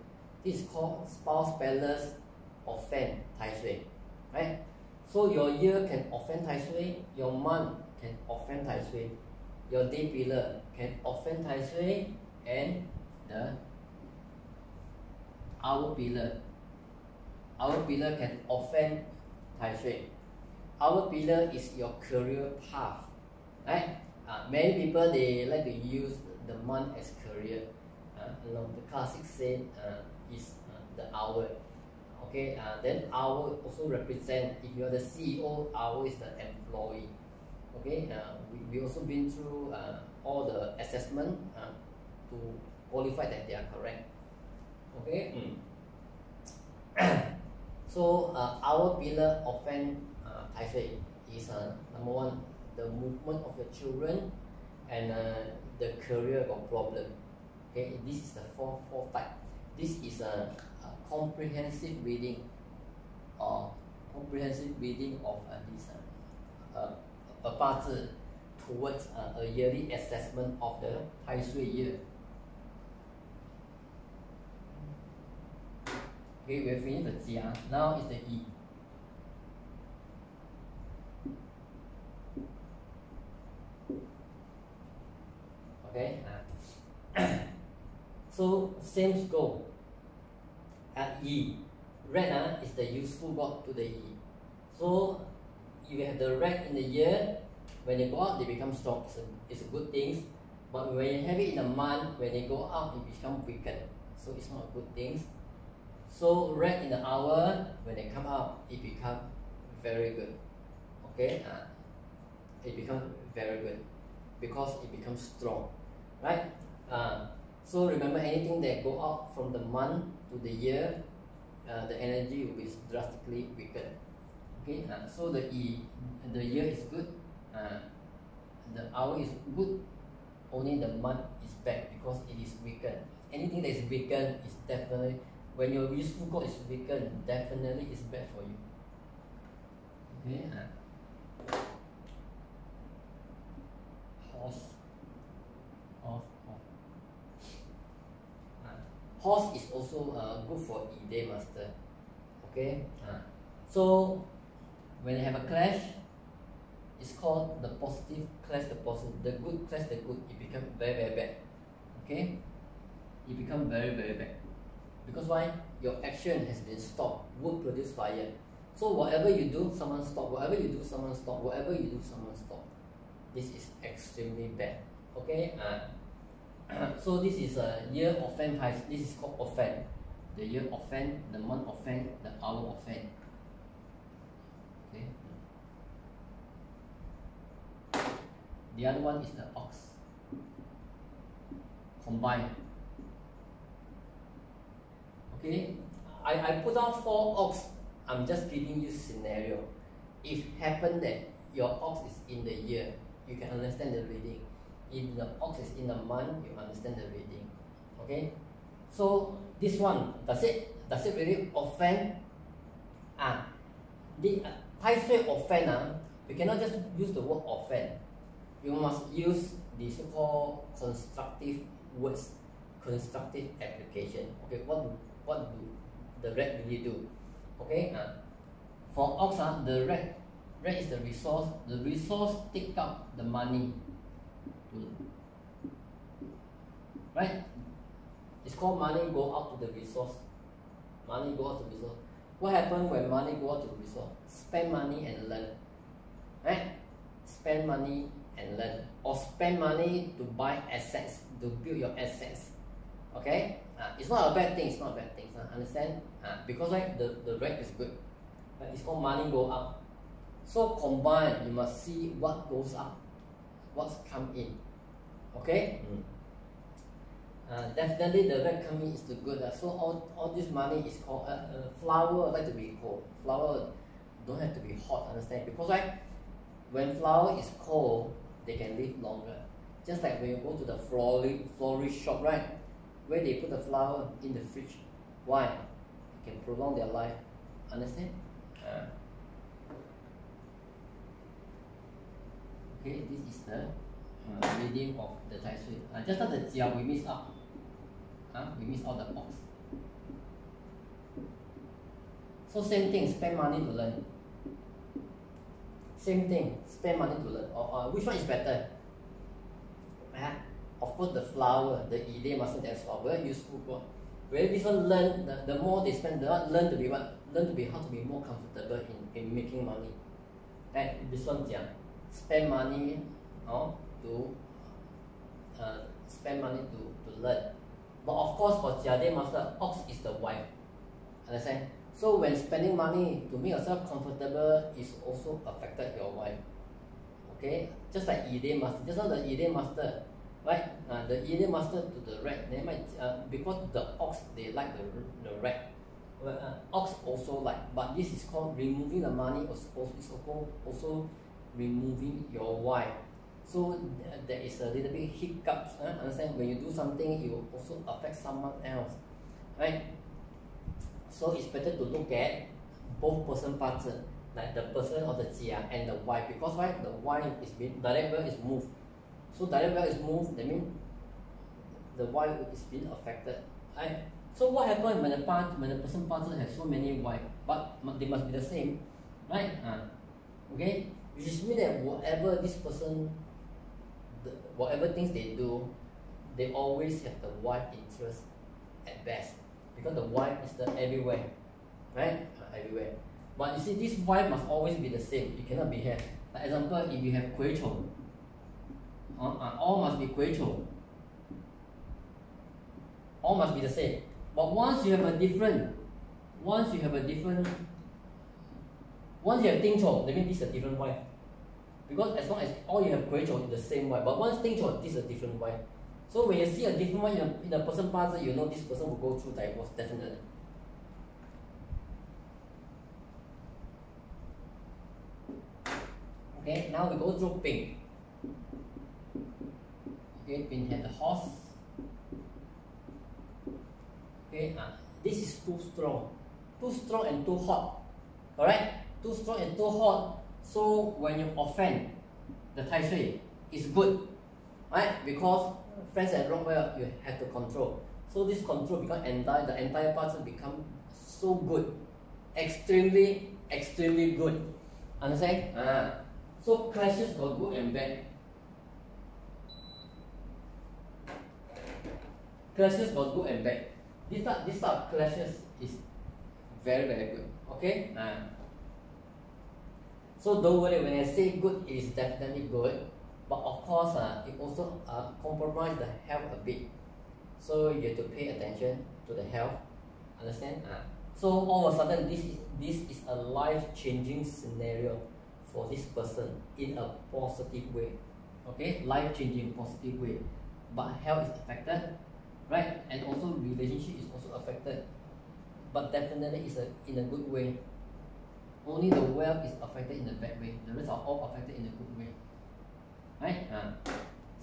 This is called spouse balance offend Tai Sui. Right? So your year can offend Tai Sui, your month can offend Tai Sui, your day pillar can offend Tai Sui, and the hour pillar. Our pillar can offend Tai Sui. Our pillar is your career path. Right? Many people, they like to use the month as career. The classic saying is the hour. Okay, then hour also represent, if you are the CEO, hour is the employee. Okay, we also been through all the assessment to qualify that they are correct. Okay. So our pillar offend Tai Sui is number one, the movement of your children, and the career got problem. Okay, this is the fourth type. This is a comprehensive reading, of this a party towards a yearly assessment of the Tai Sui year. Okay, we have finished the Jia. Now is the Yi. Okay. So same scope. Yi, red is the useful god to the Yi. So you have the red in the year. When they go out, they become strong. It's a good thing. But when you have it in a month, when they go out, it becomes weakened. So it's not a good thing. So red in the hour, when they come out, it becomes very good. Okay, it becomes very good because it becomes strong, right? So remember, anything that go out from the month to the year, the energy will be drastically weakened. Okay, so the year is good, the hour is good. Only the month is bad because it is weakened. Anything that is weakened is definitely, when your useful god is weakened, definitely is bad for you. Okay. Horse is also good for Ide master. Okay. So when you have a clash, it's called the positive clash the positive, the good clash the good. It becomes very, very bad. Okay. It becomes very, very bad. Because why? Your action has been stopped. Wood produce fire. So whatever you do, someone stop. Whatever you do, someone stop. Whatever you do, someone stop. This is extremely bad. Okay. So this is a year offend. This is called offend. The year offend, the month offend, the hour offend. Okay. The other one is the ox. Combine. Okay. I put out 4 ox. I'm just giving you scenario. If happen that your ox is in the year, you can understand the reading. If the ox is in the month, you understand the reading. Okay. So this one, does it really offend? The Tai Sui offend. We cannot just use the word offend. You must use the so-called constructive words, constructive application. Okay. What do the red really do? Okay. For ox, the red is the resource. The resource take up the money. Right? It's called money go out to the resource. Money go out to the resource. What happens when money go out to resource? Spend money and learn. Right? Spend money and learn. Or spend money to buy assets, to build your assets. Okay? It's not a bad thing, it's not a bad thing. Understand? Because right, the rate is good. It's called money go up. So combine, you must see what goes up, what's come in. Okay? Definitely the red coming is the good. So all this money is called flower like to be cold. Flower don't have to be hot, understand? Because right, when flower is cold, they can live longer. Just like when you go to the florist shop, right? Where they put the flower in the fridge. Why? It can prolong their life. Understand? Okay, this is the reading of the Tai Sui. Just now the Jia we miss out. We miss out the ox. So same thing, spend money to learn. Same thing, spend money to learn. Or which one is better? Of course, the flower, the Ide master, that's very useful. Where this one learn, the more they spend, they learn to be what? Learn to be how to be more comfortable in making money. Right? This one, spend money to spend money to learn. But of course, for Jia master, ox is the wife. Understand? So when spending money to make yourself comfortable is also affected your wife. Okay? Just like Ide master. Just now the Ide master, right? The Ide master to the rat, they might because the ox they like the rat. Ox also like, but this is called removing the money. Also removing your wife. So there is a little bit hiccups. Understand? When you do something, it will also affect someone else, right? So it's better to look at both person parts, like the person or the Jia and the wife, because right, the wife is being direct well is moved. So direct well is moved, that means the wife is being affected. Right? So what happens when the person parts has so many wives, but they must be the same, right? Okay, which is mean that whatever this person, whatever things they do, they always have the wife interest at best, because the wife is the everywhere, right? Everywhere. But you see, this wife must always be the same. It cannot be here. For example, if you have Kui Chou, all must be Kui Chou. All must be the same. But once you have Ting Chou, that means this is a different wife. Because as long as all you have Kui Chou is the same wife, but once Ting Chou, this is a different wife. So when you see a different one in a person parts, you know this person will go through divorce, definitely. Okay, now we go through Ping. Okay, Ping had the horse. Okay, this is too strong and too hot. Alright? Too strong and too hot. So when you offend the Tai Sui, it's good. Right? Because friends and wrong well, you have to control. So this control because the entire parts become so good. Extremely good. Understand? So clashes got good and bad. Clashes got good and bad. This type of clashes is very good. Okay? So don't worry, when I say good, it is definitely good. But of course, it also compromise the health a bit. So you have to pay attention to the health. Understand? So all of a sudden, this is a life-changing scenario for this person in a positive way. Okay, life-changing positive way. But health is affected, right? And also relationship is also affected. But definitely it's in a good way. Only the wealth is affected in a bad way. The rest are all affected in a good way. Right?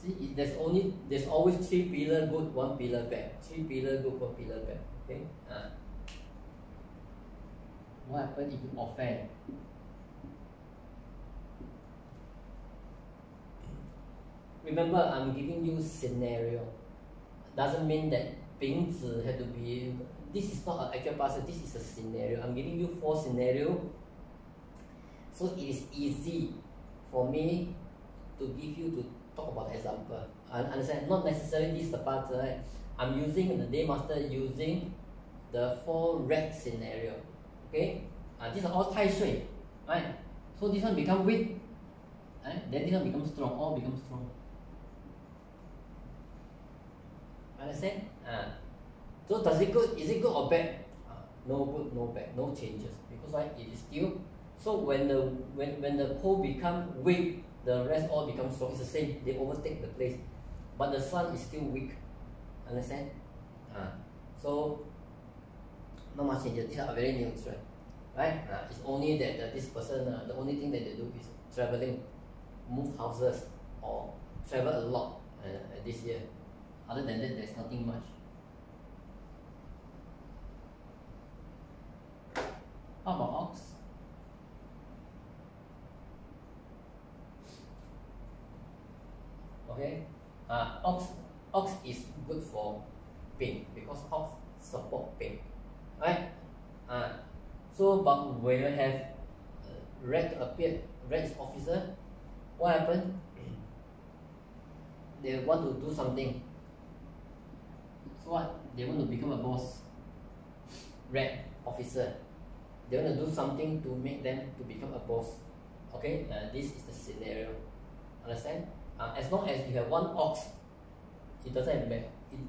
See, there's always 3 pillar good, 1 pillar bad. 3 pillar good, 1 pillar bad. Okay? What happens if you offend? Remember, I'm giving you scenario. Doesn't mean that Ping Zi had to be. This is not an actual person. This is a scenario. I'm giving you 4 scenarios. So it is easy for me to give you to talk about example. I understand, not necessarily this is the part, right? I'm using the day master using the 4 red scenario. Okay, these are all Tai Shui, right? So this one become weak, right? Then this one becomes strong, all becomes strong. Understand? So does it good? Is it good or bad? No good, no bad, no changes. Because why? It is still. So when the pole become weak, the rest all become strong. It's the same. They overtake the place, but the sun is still weak. Understand? So not much changes. These are very neutral, right? It's only that this person, the only thing that they do is traveling, move houses, or travel a lot this year. Other than that, there's nothing much. How about ox? Okay, ox is good for pain because ox support pain, right? So but when you have red appear, red is officer, what happened? They want to do something. So what? They want to become a boss. Red officer. They want to do something to make them to become a boss. Okay, this is the scenario. Understand? As long as you have one ox, it doesn't have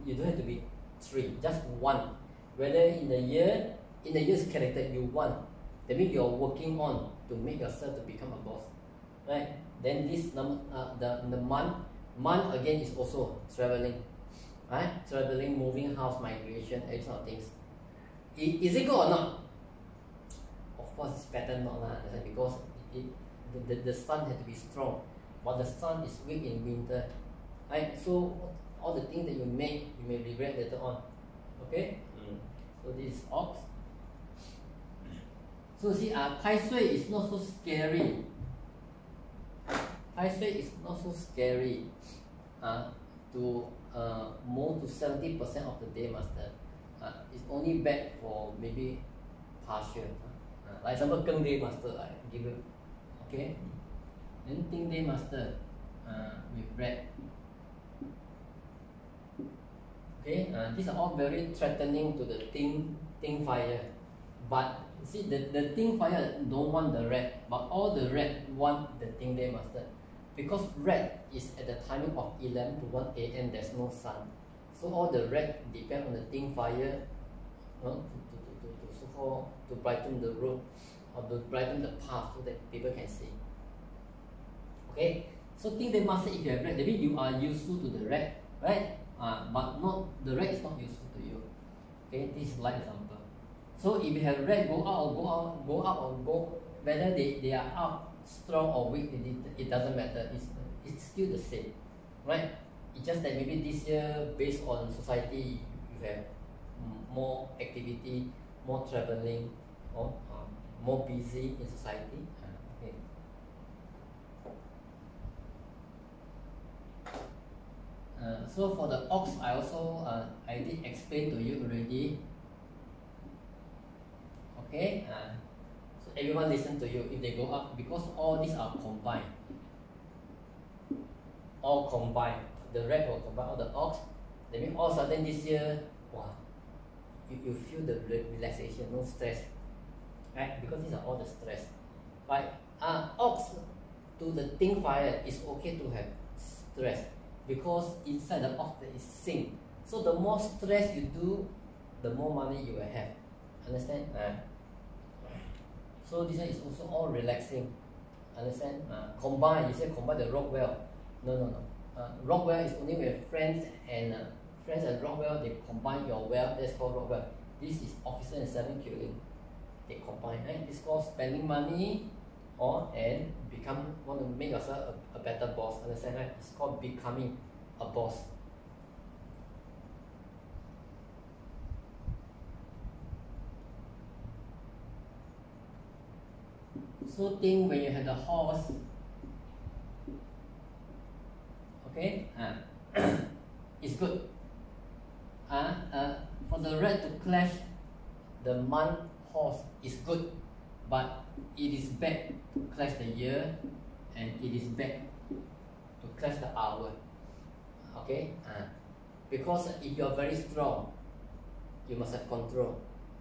you don't have to be three, just one. Whether in the year's character you want, that means you're working on to make yourself to become a boss, right? Then this number, the month again is also traveling, right? Traveling, moving house, migration, all sort of things. Is it good or not? Of course, it's better not lah. Because the sun has to be strong, but the sun is weak in winter, right? So all the things that you may regret later on. Okay. So this is ox. So see, Tai Sui is not so scary. Tai Sui is not so scary. To more to 70% of the day master. It's only bad for maybe partial. Like example, Keng Day master, I give you. Okay. Then Ting Day master with red. Okay, these are all very threatening to the Ting fire. But see, the Ting fire don't want the red, but all the red want the Ting Day master. Because red is at the timing of 11 to 1 a.m. there's no sun. So all the red depend on the Ting fire to brighten the road or to brighten the path so that people can see. Okay, so Ting Day master, if you have red, that means you are useful to the red, right? But not the red is not useful to you. Okay, this is like example. So if you have red, go out, whether they are out strong or weak, it doesn't matter. It's still the same, right? It's just that maybe this year, based on society, you have more activity, more traveling, or more busy in society. Okay. So for the ox, I also I did explain to you already. Okay, so everyone listen to you if they go up, because all these are combined. All combined. The red will combine all the ox. That means all of a sudden this year, wow, you feel the relaxation, no stress, right? Because these are all the stress, right? Ox to the Ting fire is okay to have stress, because inside the ox there is Sing. So the more stress you do, the more money you will have. Understand? So this one is also all relaxing. Understand? Combine. You say combine the Rockwell. No. Rockwell is only with friends and Rockwell. They combine your well. That's called Rockwell. This is officer and servant killing. They combine. Right? This is called spending money, and want to make yourself a better boss. Understand? Right? It's called becoming a boss. So think when you have the horse, okay, it's good. For the red to clash the month horse is good, but it is bad to clash the year, and it is bad to clash the hour. Okay, because if you are very strong, you must have control.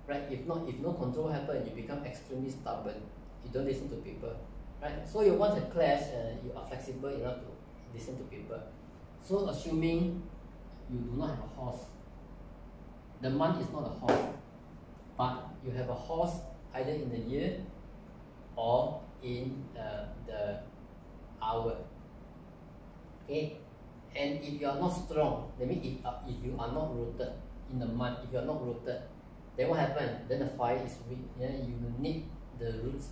right? If no control happen, you become extremely stubborn. You don't listen to people, right? So you want a clash, you are flexible enough to listen to people. So assuming you do not have a horse, the month is not a horse, but you have a horse either in the year or in the hour. Okay, and if you are not strong, that means if you are not rooted in the month, if you are not rooted, then what happens? Then the fire is weak. Yeah, you need the roots.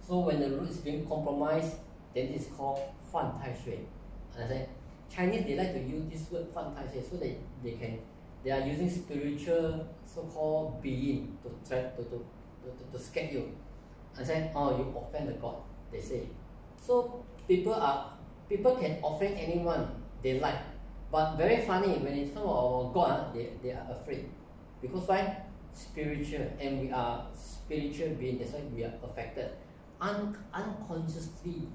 So when the roots being compromised, then it's called 犯太岁. Understand? Chinese, they like to use this word 犯太岁, so they are using spiritual so-called being to try to scare you. Understand? Oh, you offend the God, they say. So people can offend anyone they like, but very funny when it comes to God, they are afraid, because why? Spiritual, and we are spiritual beings. That's why we are affected unconsciously.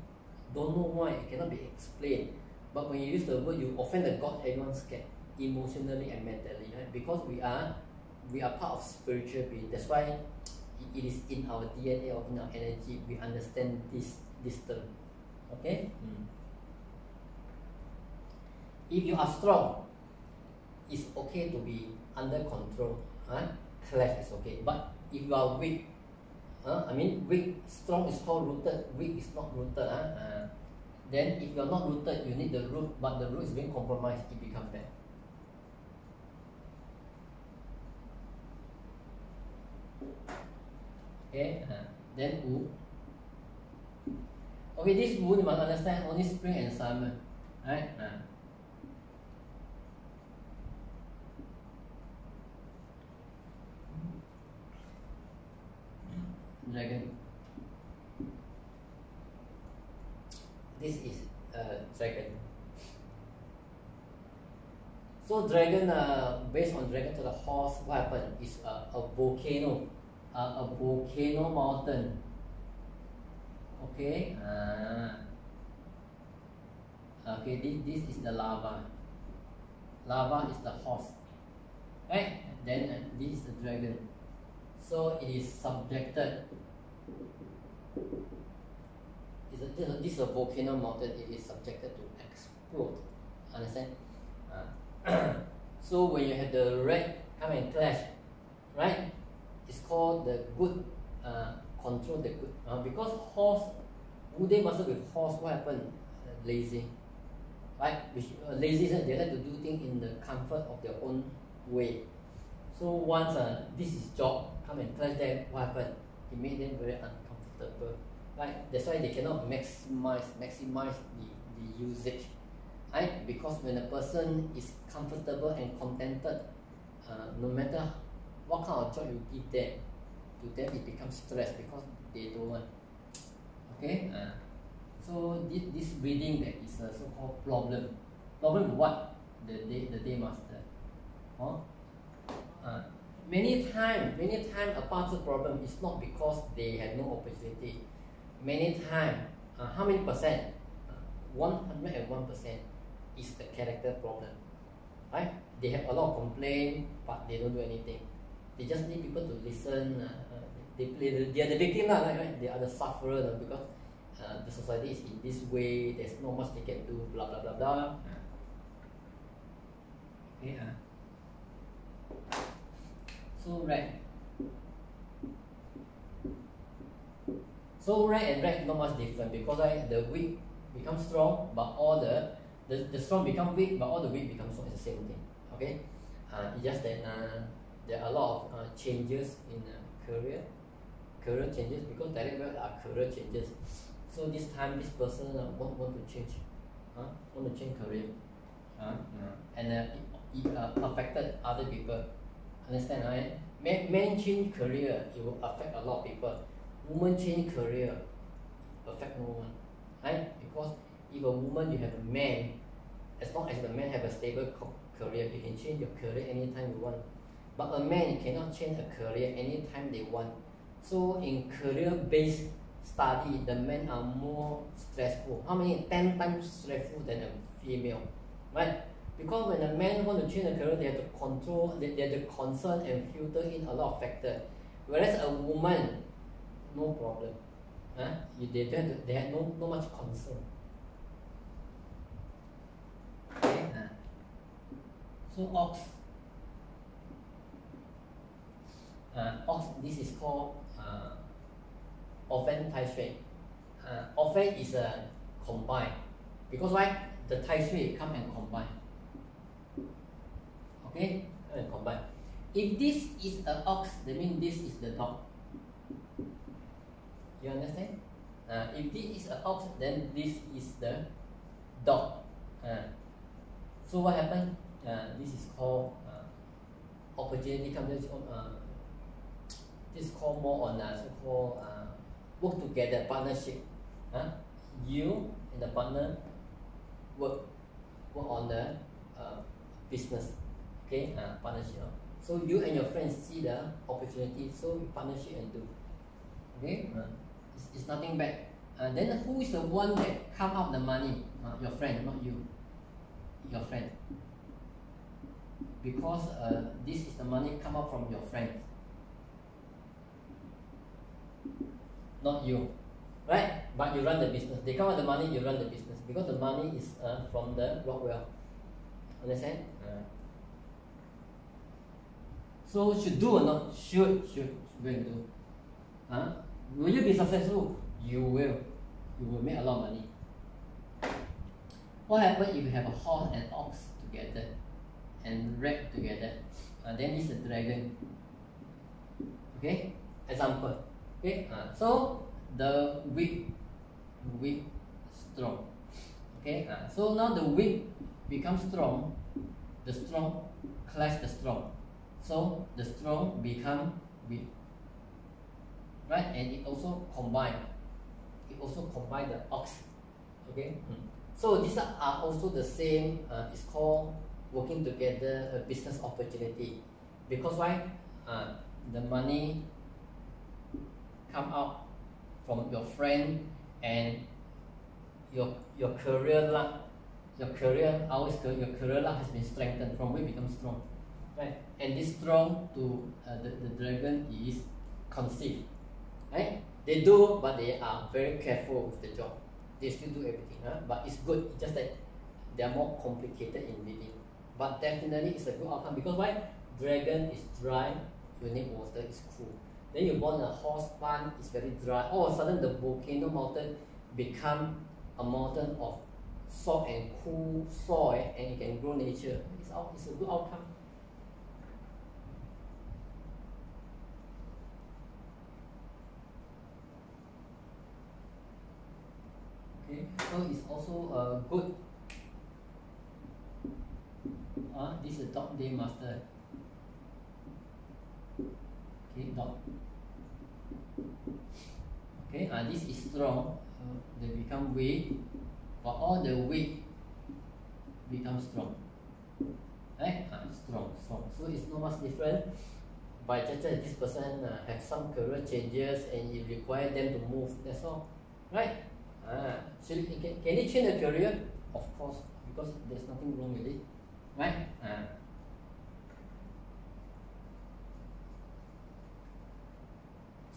Don't know why, it cannot be explained. But when you use the word, you offend the God, everyone's scared, emotionally and mentally, right? Because we are part of spiritual being. That's why it is in our DNA or in our energy. We understand this term. Okay. If you are strong, it's okay to be under control. Clash is okay. But if you are weak, weak, strong is called rooted, weak is not rooted. Then if you are not rooted, you need the root, but the root is being compromised, it becomes bad. Okay, then Wu. Okay, this Wu you must understand only spring and summer, right? Dragon. This is dragon. So dragon, based on dragon to the horse, what happened is a volcano, a volcano mountain. Okay. Okay. This is the lava. Lava is the horse, right? Then this is the dragon. So it is subjected. This is a volcano mountain. It is subjected to explode. Understand? So when you have the red come and clash, right? It's called the good. Control the good. Because horse, Wude muscle with horse, what happened? Lazy, right? Lazy, they like to do things in the comfort of their own way. So once this is job come and clash them, what happened? It made them very uncomfortable, right? That's why they cannot maximize the usage, right? Because when a person is comfortable and contented, no matter what kind of job you give them, to them it becomes stress because they don't want. Okay, so this breeding that is a so-called problem. Problem with what? The day master. Many times a partial problem is not because they have no opportunity. Many times, how many percent? 101% is the character problem, right? They have a lot of complaint, but they don't do anything. They just need people to listen. They are the victim, right? They are the sufferer because the society is in this way. There's not much they can do. Blah blah blah blah. Okay. So red. So red and red not much different because the weak become strong, but all the strong become weak, but all the weak become strong. It's the same thing. Okay. It's just that there are a lot of changes in career changes, because direct wealth are career changes. So this time this person want to change, want to change career, and it affected other people. Understand, right? Men change career, it will affect a lot of people. Woman change career, affect no one, right? Because if a woman, you have a man, as long as the man have a stable career, you can change your career anytime you want. But a man cannot change a career anytime they want. So in career-based study, the men are more stressful. How many? 10 times stressful than a female, right? Because when a man want to change a career, they have to control, they have to concern and filter in a lot of factors. Whereas a woman, no problem. They have no much concern. Okay. So ox. Ox. This is called offend tai shui. Offend is a combine, because why? The tai shui come and combine. Okay, come and combine. If this is an ox, that means this is the dog. You understand? If this is an ox, then this is the dog. So what happened? This is called opportunity comes. This is called more on so-called work together, partnership. You and the partner work on the business. Okay, partnership. So you and your friends see the opportunity, so you partnership and do. Okay, it's nothing bad. Then who is the one that come out the money? Your friend, not you. Your friend. Because this is the money come out from your friend, not you, right? But you run the business. They come out the money, you run the business, because the money is from the Rockwell. Understand? So should do or not? Should go and do. Will you be successful? You will. You will make a lot of money. What happens if you have a horse and ox together and rat together? Then it's a dragon. Okay? Example. Okay? So the weak strong. Okay? So now the weak becomes strong. The strong clash the strong. So the strong become weak. Right? And it also combine. It also combine the ox. Okay? So these are also the same. It's called working together, a business opportunity. Because why? The money come out from your friend, and your career luck. Your career luck has been strengthened. From where it becomes strong. Right? And this strong to the dragon is conceived. Right? They do, but they are very careful with the job. They still do everything, but it's good. It's just that they are more complicated in breeding. But definitely it's a good outcome, because why? Dragon is dry, you need water, it's cool. Then you born a horse plant, it's very dry. All of a sudden the volcano mountain become a mountain of soft and cool soil, and it can grow nature. It's a good outcome. Okay, so it's also good. This is dog day master. Okay, dog. Okay, this is strong. They become weak, but all the weak become strong. Right? Strong. So it's not much different. By just this person have some career changes, and it requires them to move. That's all. Right? Can they change a career? Of course, because there's nothing wrong with it, right?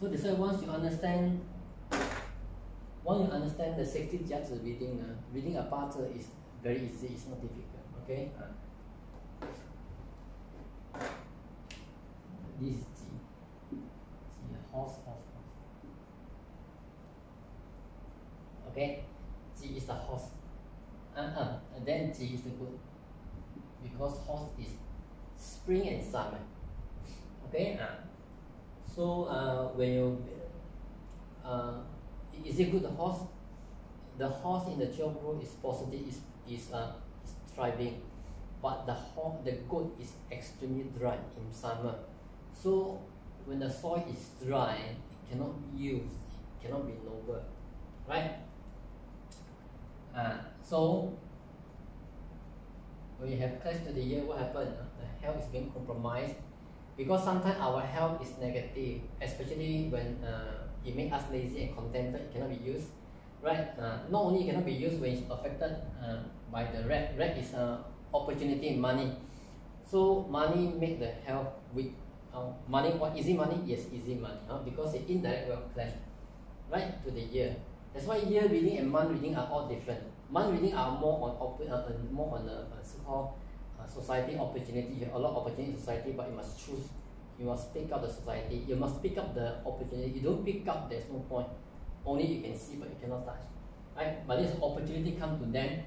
So that's why once you understand the 60 judges reading a part is very easy. It's not difficult. Okay. This is horse. Okay, G is the horse. And then G is the good, because horse is spring and summer. Okay. So when you is it good, the horse? The horse in the 12 group is positive, is thriving, but the goat is extremely dry in summer. So when the soil is dry, it cannot yield, it cannot be noble, right? So when you have clash to the year, what happened? The health is being compromised, because sometimes our health is negative, especially when it makes us lazy and contented. It cannot be used, right? Not only it cannot be used when it's affected by the rat. Rat is opportunity in money, so money make the health weak. money, what easy money? Yes, easy money. Because the indirect will clash, right, to the year. That's why year reading and month reading are all different. Month reading are more on so-called society opportunity. You have a lot of opportunity in society, but you must choose. You must pick up the society. You must pick up the opportunity. You don't pick up, there's no point. Only you can see, but you cannot touch, right? But this opportunity come to them,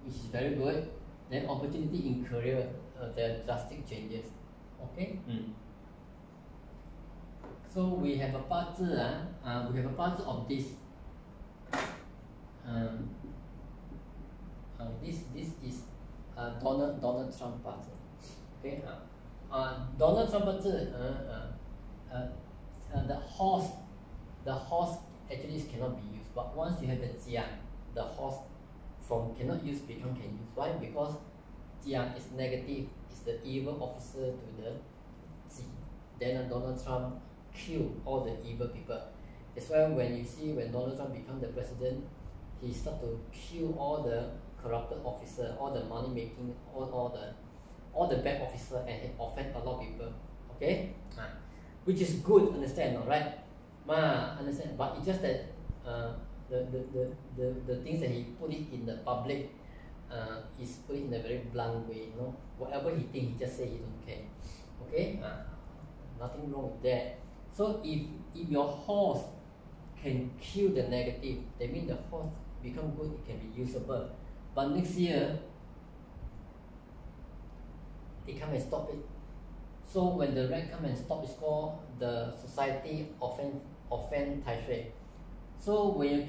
which is very good. Then opportunity in career, there are drastic changes. Okay. So we have a part we have a part of this. This is Donald Trump part. Okay. Donald Trump part the horse actually cannot be used. But once you have the Jia, the horse from cannot use become can use. Why? Because Jia is negative. It's the evil officer to the Ji. Then Donald Trump kill all the evil people. That's why when you see when Donald Trump become the president, he start to kill all the corrupted officer, all the money making, all the bad officer, and he offend a lot of people. Okay, which is good. Understand, right? Understand. But it's just that the things that he put it in the public is put it in a very blunt way. Whatever he think, he just say he don't care. Okay, nothing wrong with that. So if your horse can kill the negative, that means the horse become good, it can be usable. But next year, they come and stop it. So when the rat come and stop, it's called the society offend tai shui. So when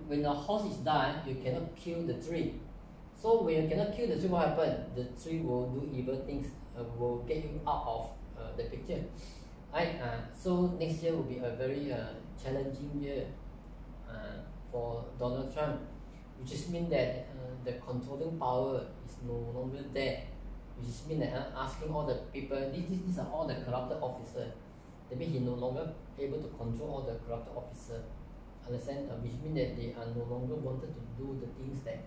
when the horse is dying, you cannot kill the tree. So when you cannot kill the tree, what happens? The tree will do evil things, will get you out of the picture. Right? So next year will be a very challenging year for Donald Trump, which just means that the controlling power is no longer there. Which just means that asking all the people, these are all the corrupted officers. That means he no longer able to control all the corrupted officers. Understand? Which means that they are no longer wanted to do the things that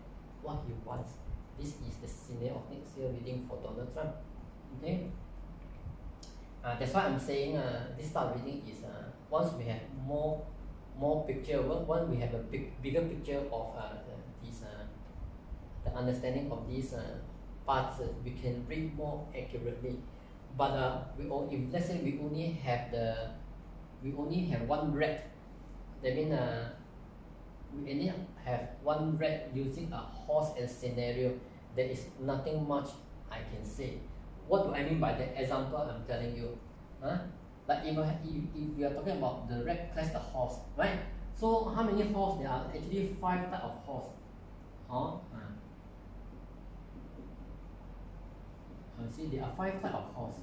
what he wants. This is the scenario of next year reading for Donald Trump. Okay. That's why I'm saying this style reading is once we have more picture, once we have a bigger picture of the understanding of these parts, we can read more accurately. But if let's say we only have one red, that means we only have one red using a horse and scenario. There is nothing much I can say. What do I mean by that example I'm telling you? Like if we are talking about the red class the horse, right? So how many horse? There are actually 5 types of horse. See, there are 5 types of horse.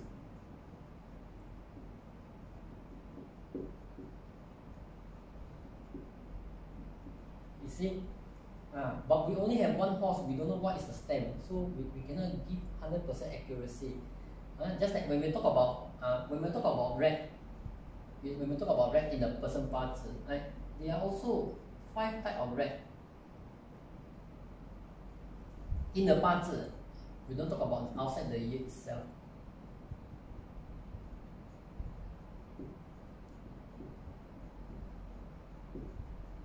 You see? But we only have one horse, we don't know what is the stem, so we cannot give 100% accuracy. Just like when we talk about red, when we talk about red in the person parts, right? There are also 5 types of red. In the parts, we don't talk about outside the year itself.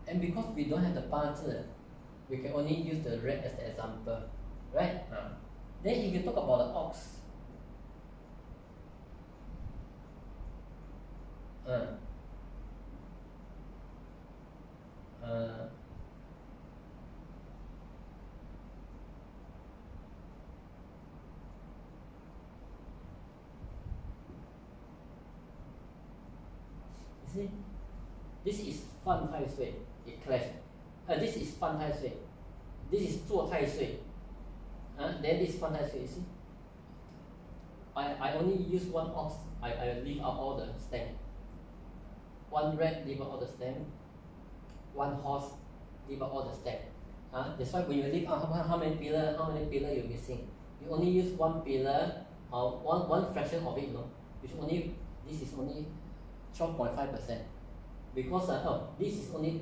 And because we don't have the parts, we can only use the red as the example, right? Then if you talk about the ox, you see, this is Fan Tai Sui, it clash. This is Fan Tai Sui. This is Zuo Tai Sui. Then this Fan Tai Sui, you see. I only use one ox. I leave out all the stem. One red, leave out all the stem. One horse, leave out all the stem. That's why when you leave out how many pillar you're missing. You only use one pillar, one fraction of it, which only this is only 12.5%. Because this is only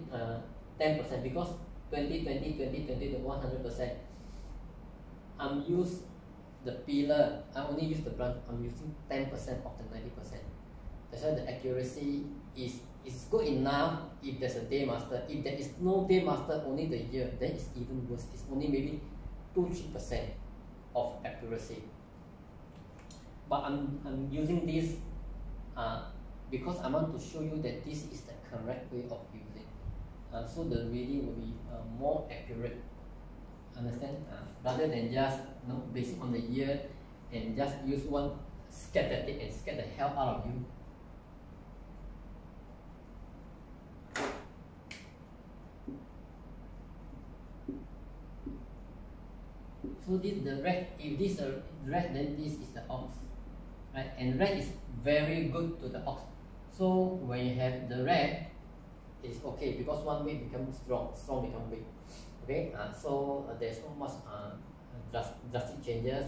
10%, because 20 to 100%. Use the pillar, I only use the branch, I'm using 10% of the 90%. That's why the accuracy is good enough if there's a day master. If there is no day master, only the year, then it's even worse. It's only maybe 2-3% of accuracy. But I'm using this because I want to show you that this is the correct way of using. So the reading will be more accurate. Understand? Rather than just based on the year and just use one scatter it and scare the hell out of you. So this the red. If this is red, then this is the ox, right? And red is very good to the ox. So when you have the red, it's okay because one way becomes strong, strong becomes weak. Okay, so there's not much drastic changes,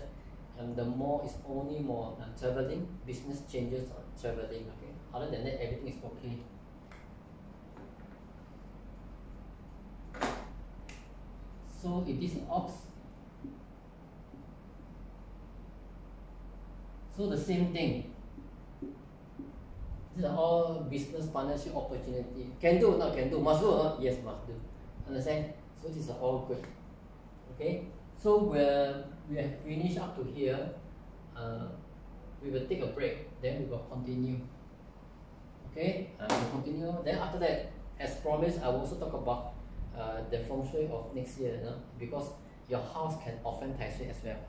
and the more is only more traveling, business changes or traveling. Okay, other than that, everything is okay. So if this is ox, so the same thing. These are all business partnership opportunity. Can do, not can do. Must do, not? Yes, must do. Understand? So these are all good. Okay. So we have finished up to here. We will take a break. Then we will continue. Okay. We'll continue. Then after that, as promised, I will also talk about the feng shui of next year. Because your house can offend Tai Sui as well.